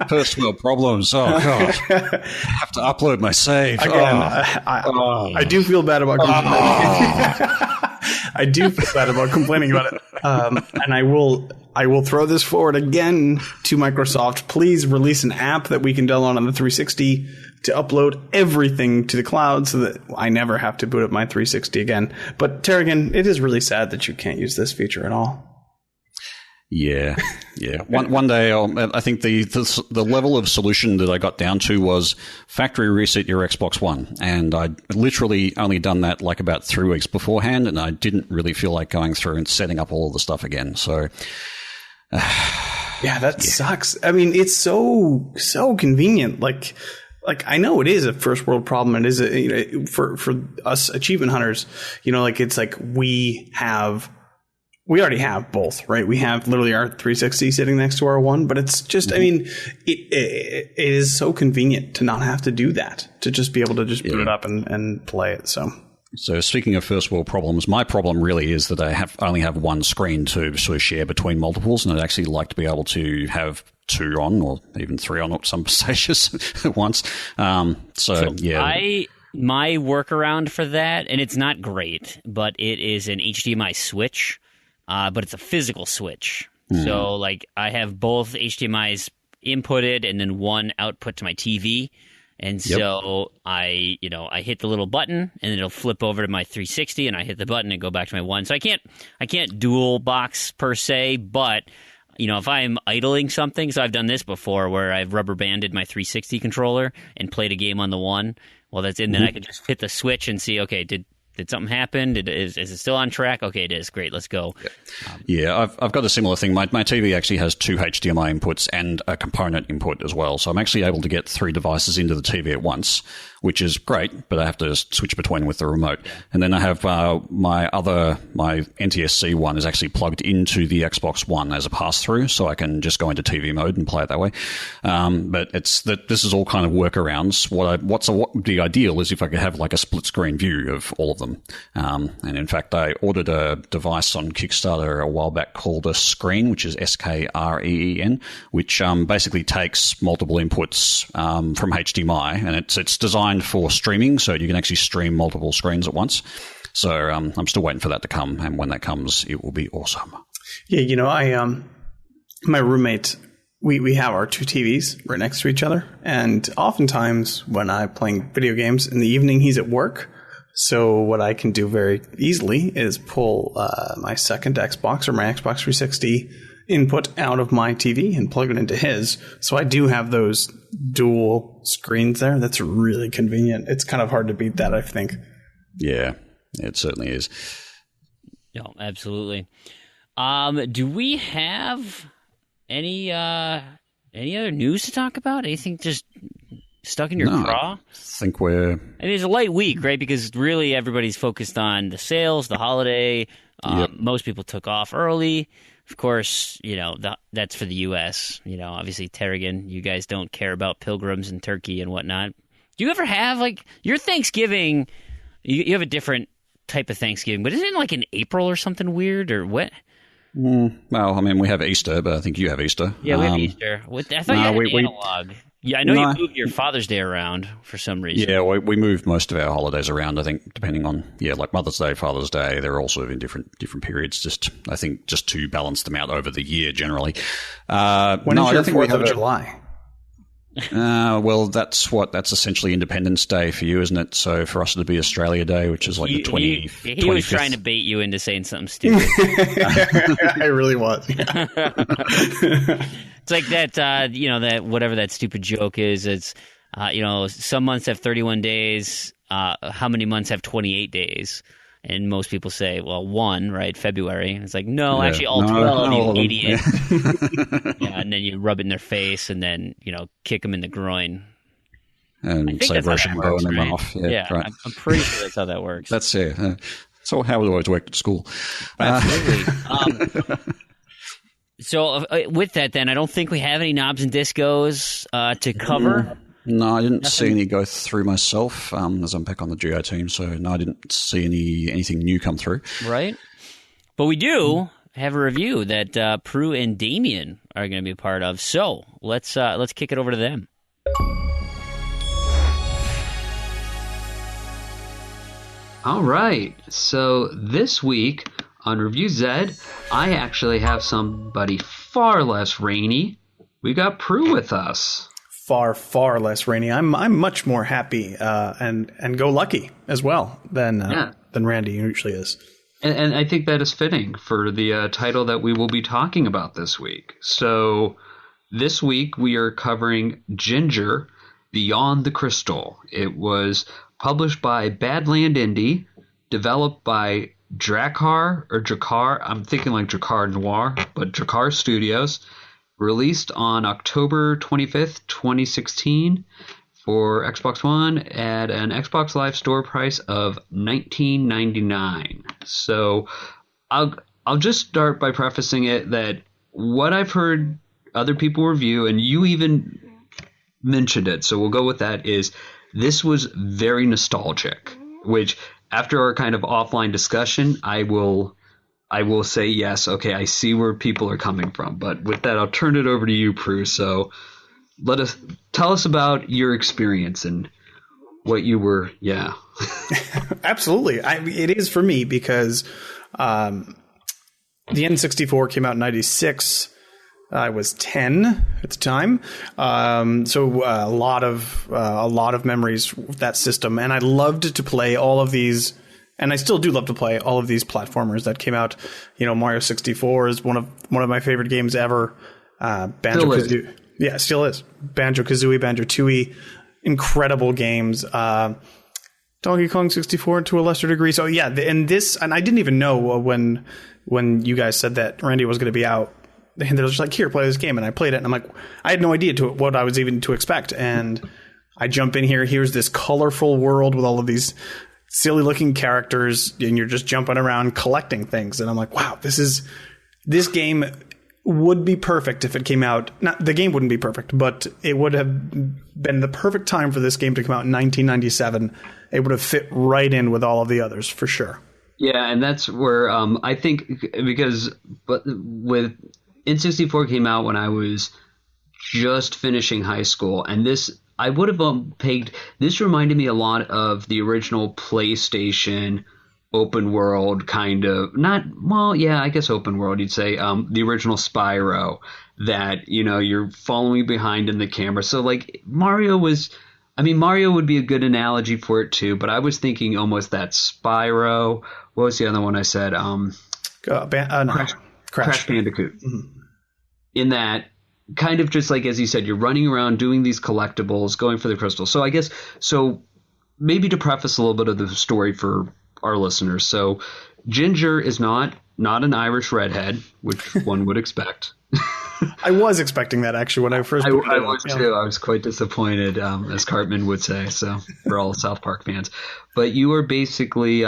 first world problems. Oh god, I have to upload my save again. I do feel bad about I do feel bad about complaining about it, and I will throw this forward again to Microsoft. Please release an app that we can download on the 360 to upload everything to the cloud so that I never have to boot up my 360 again. But Tarragon, it is really sad that you can't use this feature at all. Yeah. One day, I think the level of solution that I got down to was factory reset your Xbox One, and I literally only done that like about 3 weeks beforehand, and I didn't really feel like going through and setting up all of the stuff again. So, yeah, that sucks. I mean, it's so convenient. Like I know it is a first world problem. It is for us achievement hunters. Like it's like we already have both, right? We have literally our 360 sitting next to our One, but it's just, I mean, it is so convenient to not have to do that, to just be able to just boot it up and play it. So speaking of first world problems, my problem really is that I only have one screen to sort of share between multiples, and I'd actually like to be able to have 2 on or even 3 on at some stages at once. My workaround for that, and it's not great, but it is an HDMI switch. But it's a physical switch. So, like, I have both HDMIs inputted and then one output to my TV. And so I hit the little button and it'll flip over to my 360 and I hit the button and go back to my One. So I can't dual box per se, but, if I'm idling something, so I've done this before where I've rubber banded my 360 controller and played a game on the One. Well, that's in. Then I can just hit the switch and see, okay, did something happen? Is it still on track? Okay, it is. Great, let's go. I've got a similar thing. My TV actually has 2 HDMI inputs and a component input as well. So I'm actually able to get 3 devices into the TV at once, which is great, but I have to switch between with the remote. And then I have my NTSC one is actually plugged into the Xbox One as a pass-through, so I can just go into TV mode and play it that way. But this is all kind of workarounds. What would be ideal is if I could have like a split-screen view of all of them. And in fact, I ordered a device on Kickstarter a while back called a Screen, which is SKREEN, which basically takes multiple inputs from HDMI, and it's designed for streaming, so you can actually stream multiple screens at once. So I'm still waiting for that to come, and when that comes, it will be awesome. Yeah, I my roommate, we have our 2 TVs right next to each other, and oftentimes when I'm playing video games in the evening, he's at work. So what I can do very easily is pull my second Xbox or my Xbox 360 input out of my TV and plug it into his. So I do have those dual screens there. That's really convenient. It's kind of hard to beat that, I think. Yeah, it certainly is. No, absolutely. Do we have any other news to talk about? Anything just stuck in your craw? I think we're... it's a light week, right? Because really everybody's focused on the sales, the holiday. Most people took off early. Of course, that's for the U.S. Obviously, Tarragon, you guys don't care about pilgrims and Turkey and whatnot. Do you ever have, like, your Thanksgiving, you have a different type of Thanksgiving, but isn't it like in April or something weird, or what? Well, I mean, we have Easter, but I think you have Easter. Yeah, we have Easter. I thought you had an analog. Yeah, I know you moved your Father's Day around for some reason. Yeah, we moved most of our holidays around, I think, depending on, like Mother's Day, Father's Day, they're all sort of in different periods, I think just to balance them out over the year generally. When is your 4th of July? Well, that's essentially Independence Day for you, isn't it? So for us it'd be Australia Day, which is like the 25th. He was trying to bait you into saying something stupid. I really was. It's like that, that whatever that stupid joke is. It's, some months have 31 days. How many months have 28 days? And most people say, well, 1, right, February. And it's like, no, actually all 12, you idiot. Yeah, and then you rub it in their face and then, kick them in the groin. And say Rochambeau and then run off. Yeah, right. I'm pretty sure that's how that works. That's it. So how it always worked at school. Absolutely. So with that, then, I don't think we have any knobs and discos to cover. No, I didn't see any go through myself as I'm back on the GI team. So, no, I didn't see anything new come through. Right. But we do have a review that Prue and Damien are going to be a part of. So let's kick it over to them. All right. So this week on Review Zed, I actually have somebody far less rainy. We got Prue with us. Far less rainy. I'm much more happy and go lucky as well than Randy usually is. And I think that is fitting for the title that we will be talking about this week. So this week we are covering Ginger Beyond the Crystal. It was published by Badland Indie, developed by Drakkar, I'm thinking like Drakkar Noir, but Drakkar Studios, released on October 25th, 2016 for Xbox One at an Xbox Live store price of $19.99. So I'll just start by prefacing it that what I've heard other people review, and you even mentioned it, so we'll go with that, is this was very nostalgic, which after our kind of offline discussion, I will say yes, okay, I see where people are coming from. But with that, I'll turn it over to you, Prue. So tell us about your experience and what you were, Absolutely. It is for me because the N64 came out in 96. I was 10 at the time. So a lot of memories with that system. And I loved to play all of these, and I still do love to play all of these platformers that came out. Mario 64 is one of my favorite games ever. Banjo-Kazooie. Yeah, still is. Banjo-Kazooie, Banjo-Tooie, incredible games. Donkey Kong 64 to a lesser degree. So yeah, and I didn't even know when you guys said that Randy was going to be out. And they're just like, here, play this game. And I played it. And I'm like, I had no idea what I was even to expect. And I jump in here. Here's this colorful world with all of these silly looking characters. And you're just jumping around collecting things. And I'm like, wow, this game would be perfect if it came out. Not the game wouldn't be perfect, but it would have been the perfect time for this game to come out in 1997. It would have fit right in with all of the others for sure. Yeah. And that's where I think with N64 came out when I was just finishing high school, and I would have pegged. This reminded me a lot of the original PlayStation open world kind of. I guess open world. You'd say the original Spyro that you're following behind in the camera. So like Mario would be a good analogy for it too. But I was thinking almost that Spyro. What was the other one I said? Crash Bandicoot. Mm-hmm. In that kind of just like, as you said, you're running around doing these collectibles, going for the crystals. So I guess, maybe to preface a little bit of the story for our listeners. So Ginger is not an Irish redhead, which one would expect. I was expecting that actually when I first. I was too. I was quite disappointed, as Cartman would say. So for all South Park fans, but you are basically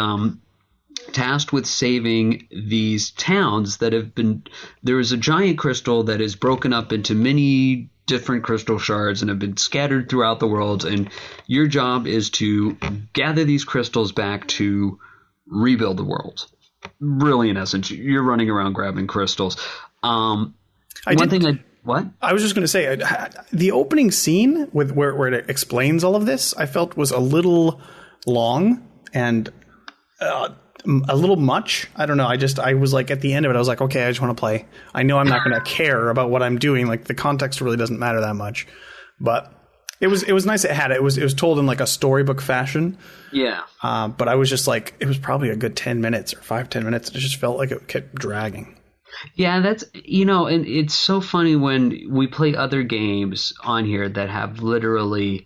tasked with saving these towns that have been. There is a giant crystal that is broken up into many different crystal shards and have been scattered throughout the world, and your job is to gather these crystals back to rebuild the world. Really, in essence, you're running around grabbing crystals. I was just going to say, the opening scene with where it explains all of this, I felt was a little long and a little much. I don't know. I was like, at the end of it, I was like, okay, I just want to play. I know I'm not going to care about what I'm doing. Like the context really doesn't matter that much, but it was nice. It was told in like a storybook fashion. Yeah. But I was just like, it was probably a good 10 minutes or 5-10 minutes. It just felt like it kept dragging. Yeah, that's, and it's so funny when we play other games on here that have literally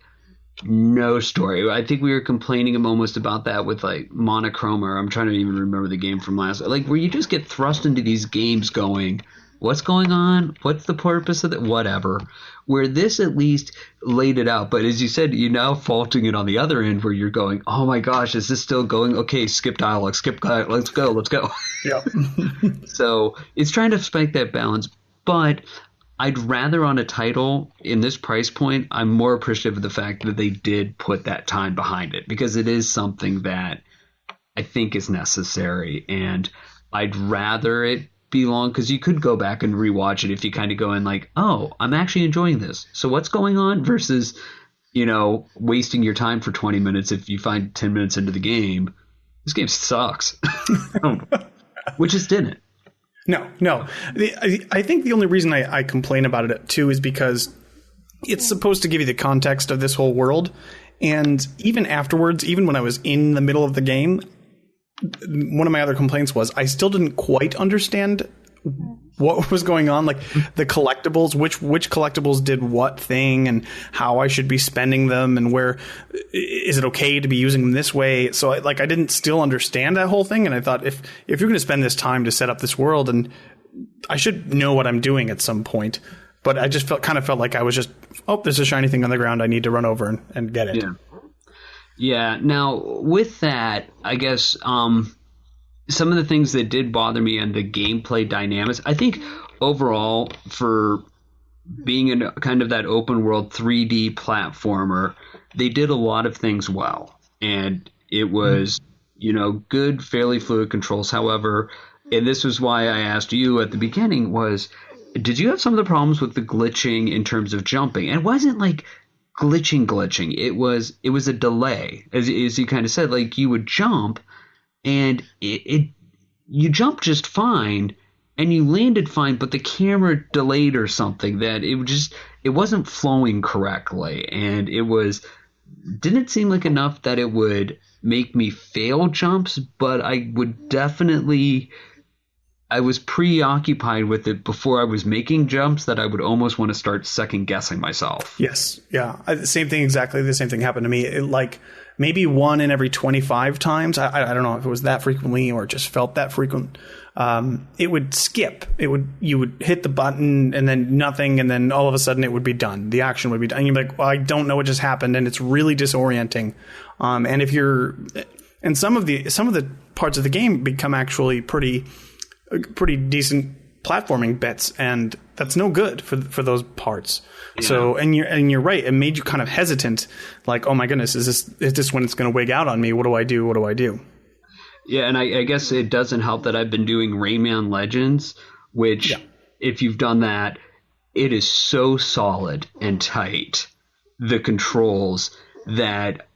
no story. I think we were complaining almost about that with like Monochrome, or I'm trying to even remember the game from last, like where you just get thrust into these games going, what's going on? What's the purpose of it? Whatever. Where this at least laid it out. But as you said, you're now faulting it on the other end where you're going, oh my gosh, is this still going? Okay, skip dialogue, let's go. Yeah. So it's trying to strike that balance. But I'd rather on a title in this price point, I'm more appreciative of the fact that they did put that time behind it, because it is something that I think is necessary. And I'd rather it be long, because you could go back and rewatch it if you kind of go in like, oh, I'm actually enjoying this. So what's going on? Versus, wasting your time for 20 minutes if you find 10 minutes into the game, this game sucks. Which it didn't. No. I think the only reason I complain about it too is because it's supposed to give you the context of this whole world. And even afterwards, even when I was in the middle of the game, one of my other complaints was I still didn't quite understand what was going on, like the collectibles, which collectibles did what thing, and how I should be spending them, and where is it okay to be using them this way. So I didn't still understand that whole thing, and I thought if you're going to spend this time to set up this world, and I should know what I'm doing at some point. But I just felt like I was just, oh, there's a shiny thing on the ground, I need to run over and get it. Yeah. Now, with that, I guess some of the things that did bother me and the gameplay dynamics, I think overall for being in kind of that open world 3D platformer, they did a lot of things well. And it was, good, fairly fluid controls. However, and this was why I asked you at the beginning was, did you have some of the problems with the glitching in terms of jumping? And it wasn't like glitching. It was a delay, as you kind of said, like you would jump and you jumped just fine and you landed fine, but the camera delayed or something, that it wasn't flowing correctly, and didn't seem like enough that it would make me fail jumps, but I was preoccupied with it before I was making jumps that I would almost want to start second guessing myself. Yes. Yeah. Exactly the same thing happened to me. Maybe 1 in every 25 times. I don't know if it was that frequently or just felt that frequent. It would skip. You would hit the button and then nothing. And then all of a sudden it would be done. The action would be done. And you'd be like, well, I don't know what just happened. And it's really disorienting. And some of the parts of the game become actually pretty decent platforming bits, and that's no good for those parts. Yeah. So, and you're right. It made you kind of hesitant, like, oh my goodness, is this when it's going to wig out on me? What do I do? Yeah, and I guess it doesn't help that I've been doing Rayman Legends, which, if you've done that, it is so solid and tight, the controls, that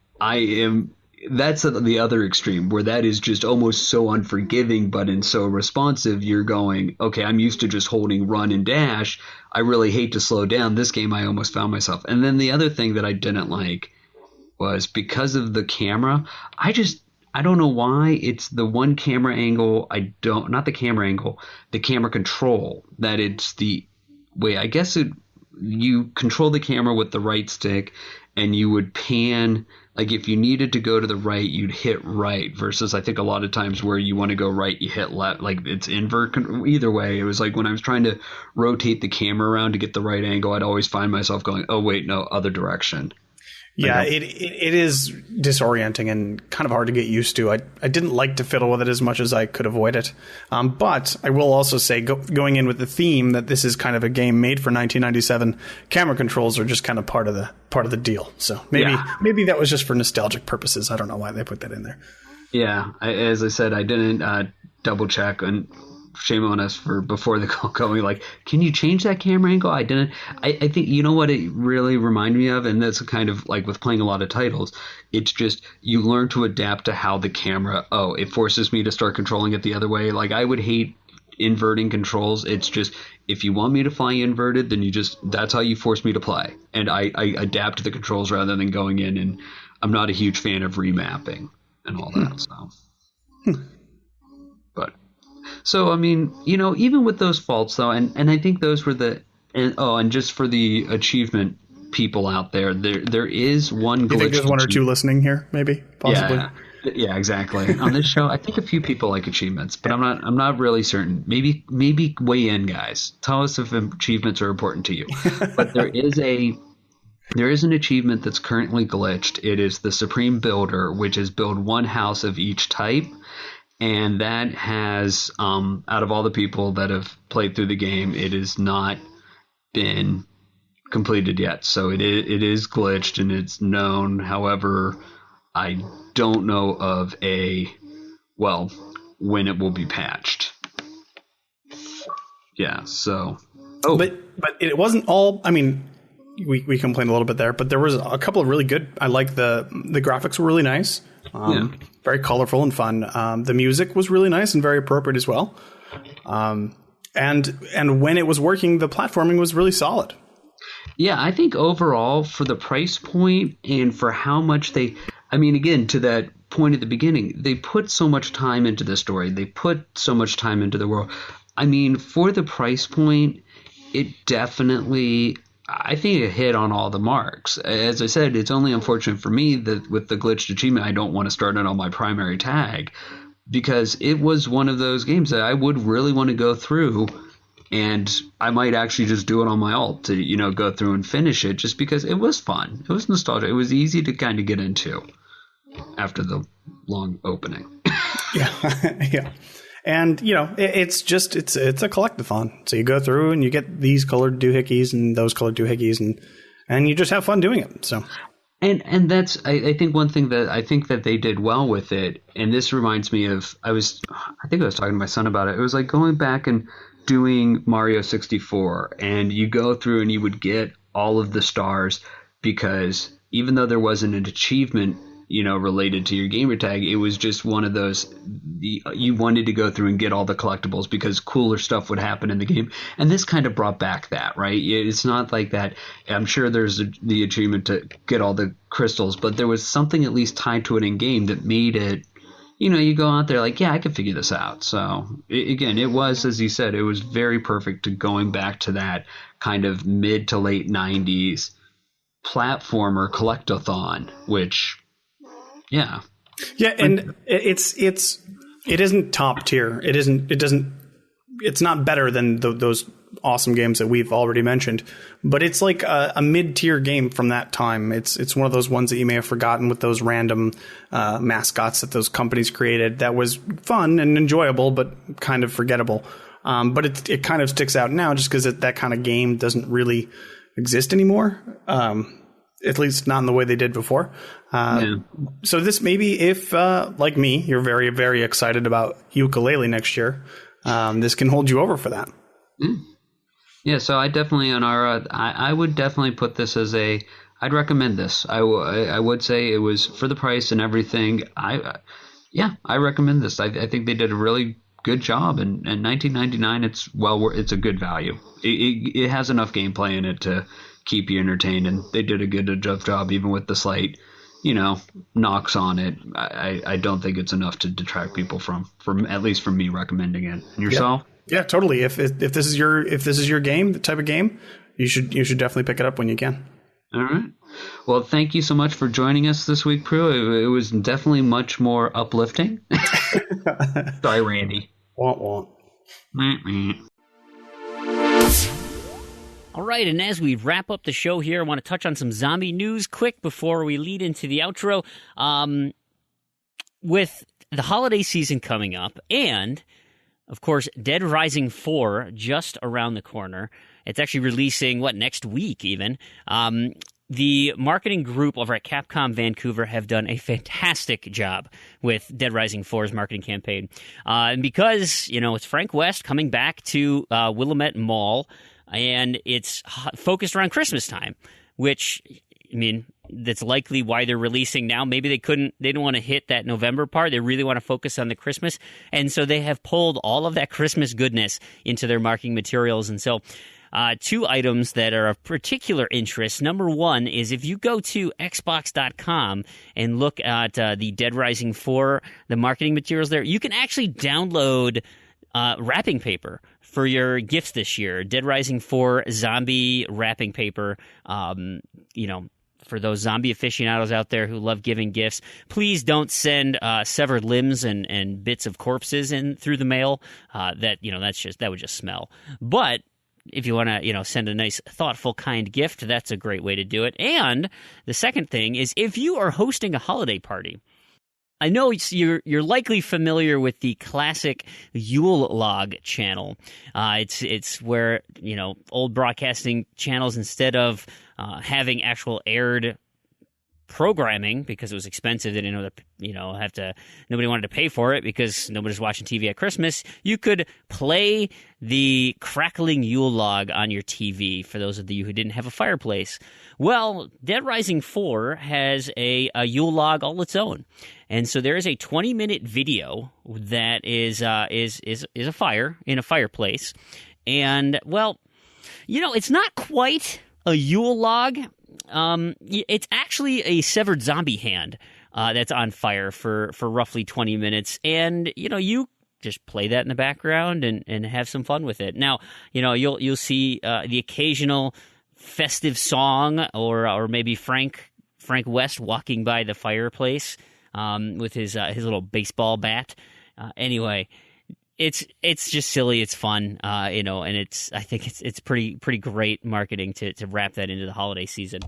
that's the other extreme, where that is just almost so unforgiving, but in so responsive, you're going, okay, I'm used to just holding run and dash. I really hate to slow down. This game, I almost found myself. And then the other thing that I didn't like was because of the camera. I don't know why it's the one camera angle. Not the camera angle, the camera control, that it's the way, I guess you control the camera with the right stick, and you would pan. Like if you needed to go to the right, you'd hit right, versus I think a lot of times where you want to go right, you hit left. Like it's invert. Either way, it was like when I was trying to rotate the camera around to get the right angle, I'd always find myself going, oh, wait, no, other direction. Yeah, it is disorienting and kind of hard to get used to. I didn't like to fiddle with it as much as I could avoid it. But I will also say, going in with the theme that this is kind of a game made for 1997, camera controls are just kind of part of the deal. So maybe that was just for nostalgic purposes. I don't know why they put that in there. Yeah, as I said, I didn't double check, and shame on us for before the call going like, can you change that camera angle? I didn't. I think, you know what it really reminded me of, and that's kind of like with playing a lot of titles, it's just you learn to adapt to how the camera, it forces me to start controlling it the other way. Like I would hate inverting controls. It's just, if you want me to fly inverted, then that's how you force me to play. And I adapt to the controls rather than going in, and I'm not a huge fan of remapping and all that. So, but so, I mean, even with those faults though, and I think those were and just for the achievement people out there, there is one glitch. You think there's one or two listening here, maybe, possibly? Yeah, exactly. On this show, I think a few people like achievements, but I'm not really certain. Maybe weigh in, guys. Tell us if achievements are important to you. But there is an achievement that's currently glitched. It is the Supreme Builder, which is build one house of each type. And that has, out of all the people that have played through the game, it has not been completed yet. So it is glitched and it's known. However, I don't know of when it will be patched. Yeah, so. Oh. But it wasn't all, I mean, we complained a little bit there, but there was a couple of really good, I like the graphics were really nice. Very colorful and fun. The music was really nice and very appropriate as well. And when it was working, the platforming was really solid. Yeah, I think overall for the price point and for how much again, to that point at the beginning, they put so much time into the story. They put so much time into the world. I mean, for the price point, it definitely, I think it hit on all the marks. As I said, it's only unfortunate for me that with the glitched achievement, I don't want to start it on my primary tag because it was one of those games that I would really want to go through, and I might actually just do it on my alt to, go through and finish it just because it was fun. It was nostalgic. It was easy to kind of get into after the long opening. Yeah. And, it's a collectathon. So you go through and you get these colored doohickeys and those colored doohickeys and you just have fun doing it. So. And that's, I think one thing that I think that they did well with it, and this reminds me of, I think I was talking to my son about it. It was like going back and doing Mario 64 and you go through and you would get all of the stars because even though there wasn't an achievement related to your gamer tag, it was just one of those, you wanted to go through and get all the collectibles because cooler stuff would happen in the game. And this kind of brought back that, right? It's not like that. I'm sure there's the achievement to get all the crystals, but there was something at least tied to it in game that made it, you go out there like, yeah, I can figure this out. So again, it was, as you said, it was very perfect to going back to that kind of mid to late 90s platformer collectathon, which, yeah, and it isn't top tier. It's not better than those awesome games that we've already mentioned, but it's like a mid-tier game from that time. It's one of those ones that you may have forgotten with those random mascots that those companies created. That was fun and enjoyable, but kind of forgettable. But it kind of sticks out now just because that kind of game doesn't really exist anymore. At least not in the way they did before. So this maybe if, like me, you're very, very excited about Yooka-Laylee next year, this can hold you over for that. Yeah, so I definitely, I would definitely put this as I'd recommend this. I would say it was for the price and everything. I recommend this. I think they did a really good job, and $19.99, it's a good value. It has enough gameplay in it to keep you entertained, and they did a good enough job even with the slight knocks on it. I don't think it's enough to detract people from at least from me recommending it. And yourself? Yeah, totally. If this is your game, the type of game, you should definitely pick it up when you can. All right. Well, thank you so much for joining us this week, Prue. It was definitely much more uplifting. Sorry, Randy. Womp womp. All right, and as we wrap up the show here, I want to touch on some zombie news quick before we lead into the outro. With the holiday season coming up and, of course, Dead Rising 4 just around the corner. It's actually releasing, next week even. The marketing group over at Capcom Vancouver have done a fantastic job with Dead Rising 4's marketing campaign. And because, it's Frank West coming back to Willamette Mall, and it's focused around Christmas time, which, that's likely why they're releasing now. Maybe they didn't want to hit that November part. They really want to focus on the Christmas. And so they have pulled all of that Christmas goodness into their marketing materials. And so two items that are of particular interest. Number one is if you go to Xbox.com and look at the Dead Rising 4, the marketing materials there, you can actually download wrapping paper for your gifts this year. Dead Rising 4 zombie wrapping paper. For those zombie aficionados out there who love giving gifts, please don't send severed limbs and bits of corpses in through the mail. That would just smell. But if you want to, send a nice, thoughtful, kind gift, that's a great way to do it. And the second thing is, if you are hosting a holiday party, I know you're likely familiar with the classic Yule log channel. It's where old broadcasting channels, instead of having actual aired programming because it was expensive, they didn't nobody wanted to pay for it because nobody's watching TV at Christmas. You could play the crackling Yule log on your TV for those of you who didn't have a fireplace. Well, Dead Rising 4 has a Yule log all its own. And so there is a 20-minute video that is a fire in a fireplace. And, well, it's not quite a Yule log. It's actually a severed zombie hand that's on fire for roughly 20 minutes. And, you just play that in the background and have some fun with it. Now, you'll see the occasional festive song or maybe Frank West walking by the fireplace with his little baseball bat. Anyway, it's just silly. It's fun, and I think it's pretty great marketing to wrap that into the holiday season.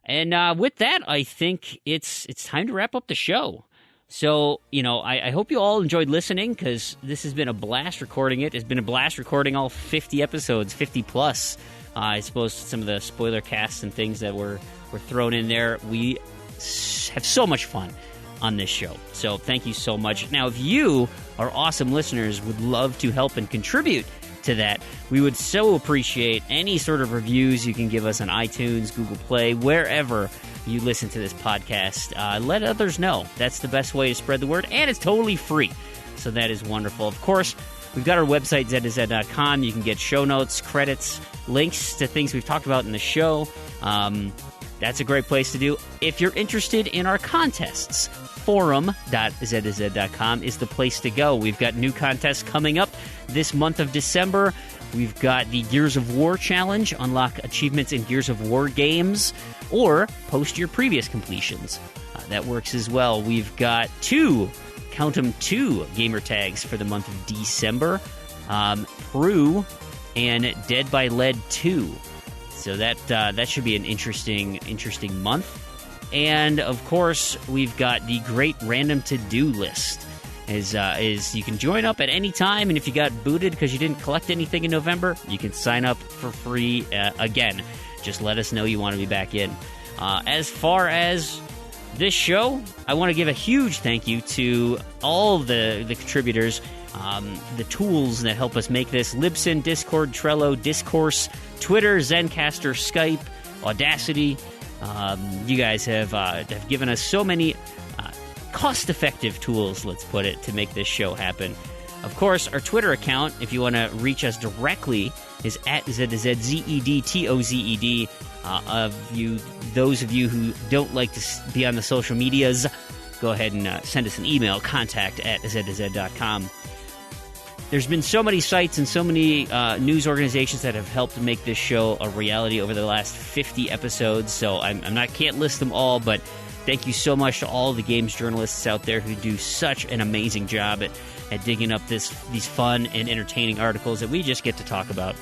And with that, I think it's time to wrap up the show. So, I hope you all enjoyed listening, because this has been a blast recording it. It's been a blast recording all 50 episodes, 50 plus. I suppose some of the spoiler casts and things that were thrown in there. We have so much fun on this show. So thank you so much. Now, if you, our awesome listeners, would love to help and contribute to that, we would so appreciate any sort of reviews you can give us on iTunes, Google Play, wherever you listen to this podcast. Let others know. That's the best way to spread the word, and it's totally free. So that is wonderful. Of course, we've got our website, z2z.com. You can get show notes, credits, links to things we've talked about in the show. That's a great place to do. If you're interested in our contests, forum.z2z.com is the place to go. We've got new contests coming up this month of December. We've got the Gears of War Challenge, unlock achievements in Gears of War games, or post your previous completions. That works as well. We've got two gamer tags for the month of December, Prue and Dead by Lead 2. So that should be an interesting month. And of course, we've got the great random to-do list. Is you can join up at any time, and if you got booted because you didn't collect anything in November, you can sign up for free again. Just let us know you want to be back in. As far as this show, I want to give a huge thank you to all the contributors, the tools that help us make this: Libsyn, Discord, Trello, Discourse, Twitter, Zencaster, Skype, Audacity. You guys have given us so many cost-effective tools, let's put it, to make this show happen. Of course, our Twitter account, if you want to reach us directly, is at ZZZEDTOZED. Those of you who don't like to be on the social medias, go ahead and send us an email, contact@ZZZ.com. There's been so many sites and so many news organizations that have helped make this show a reality over the last 50 episodes, so can't list them all, but thank you so much to all the games journalists out there who do such an amazing job at digging up these fun and entertaining articles that we just get to talk about.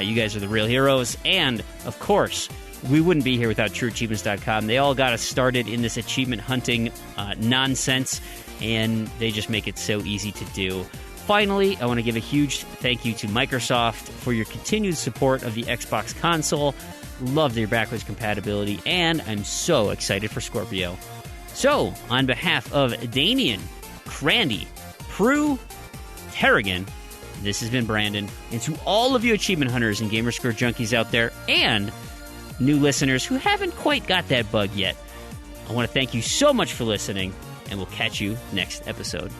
You guys are the real heroes. And, of course, we wouldn't be here without TrueAchievements.com. They all got us started in this achievement hunting nonsense, and they just make it so easy to do. Finally, I want to give a huge thank you to Microsoft for your continued support of the Xbox console. Love their backwards compatibility, and I'm so excited for Scorpio. So, on behalf of Damian, Crandy, Prue, Tarragon, this has been Brandon, and to all of you achievement hunters and Gamerscore junkies out there, and new listeners who haven't quite got that bug yet, I want to thank you so much for listening, and we'll catch you next episode.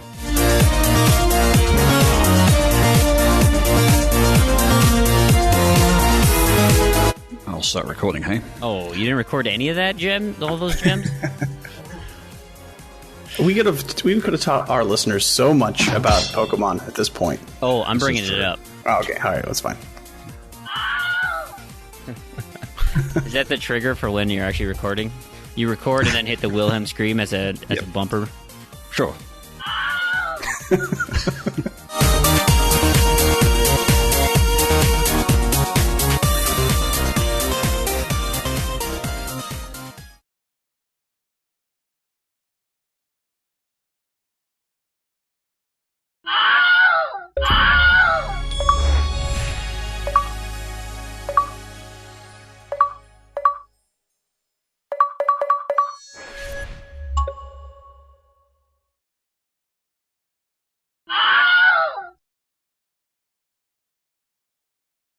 I'll start recording, hey? Oh, you didn't record any of that, Gem? All those gems? We could have taught our listeners so much about Pokemon at this point. Oh, I'm bringing it up. Oh, okay, all right, that's fine. Is that the trigger for when you're actually recording? You record and then hit the Wilhelm scream as a bumper? Sure.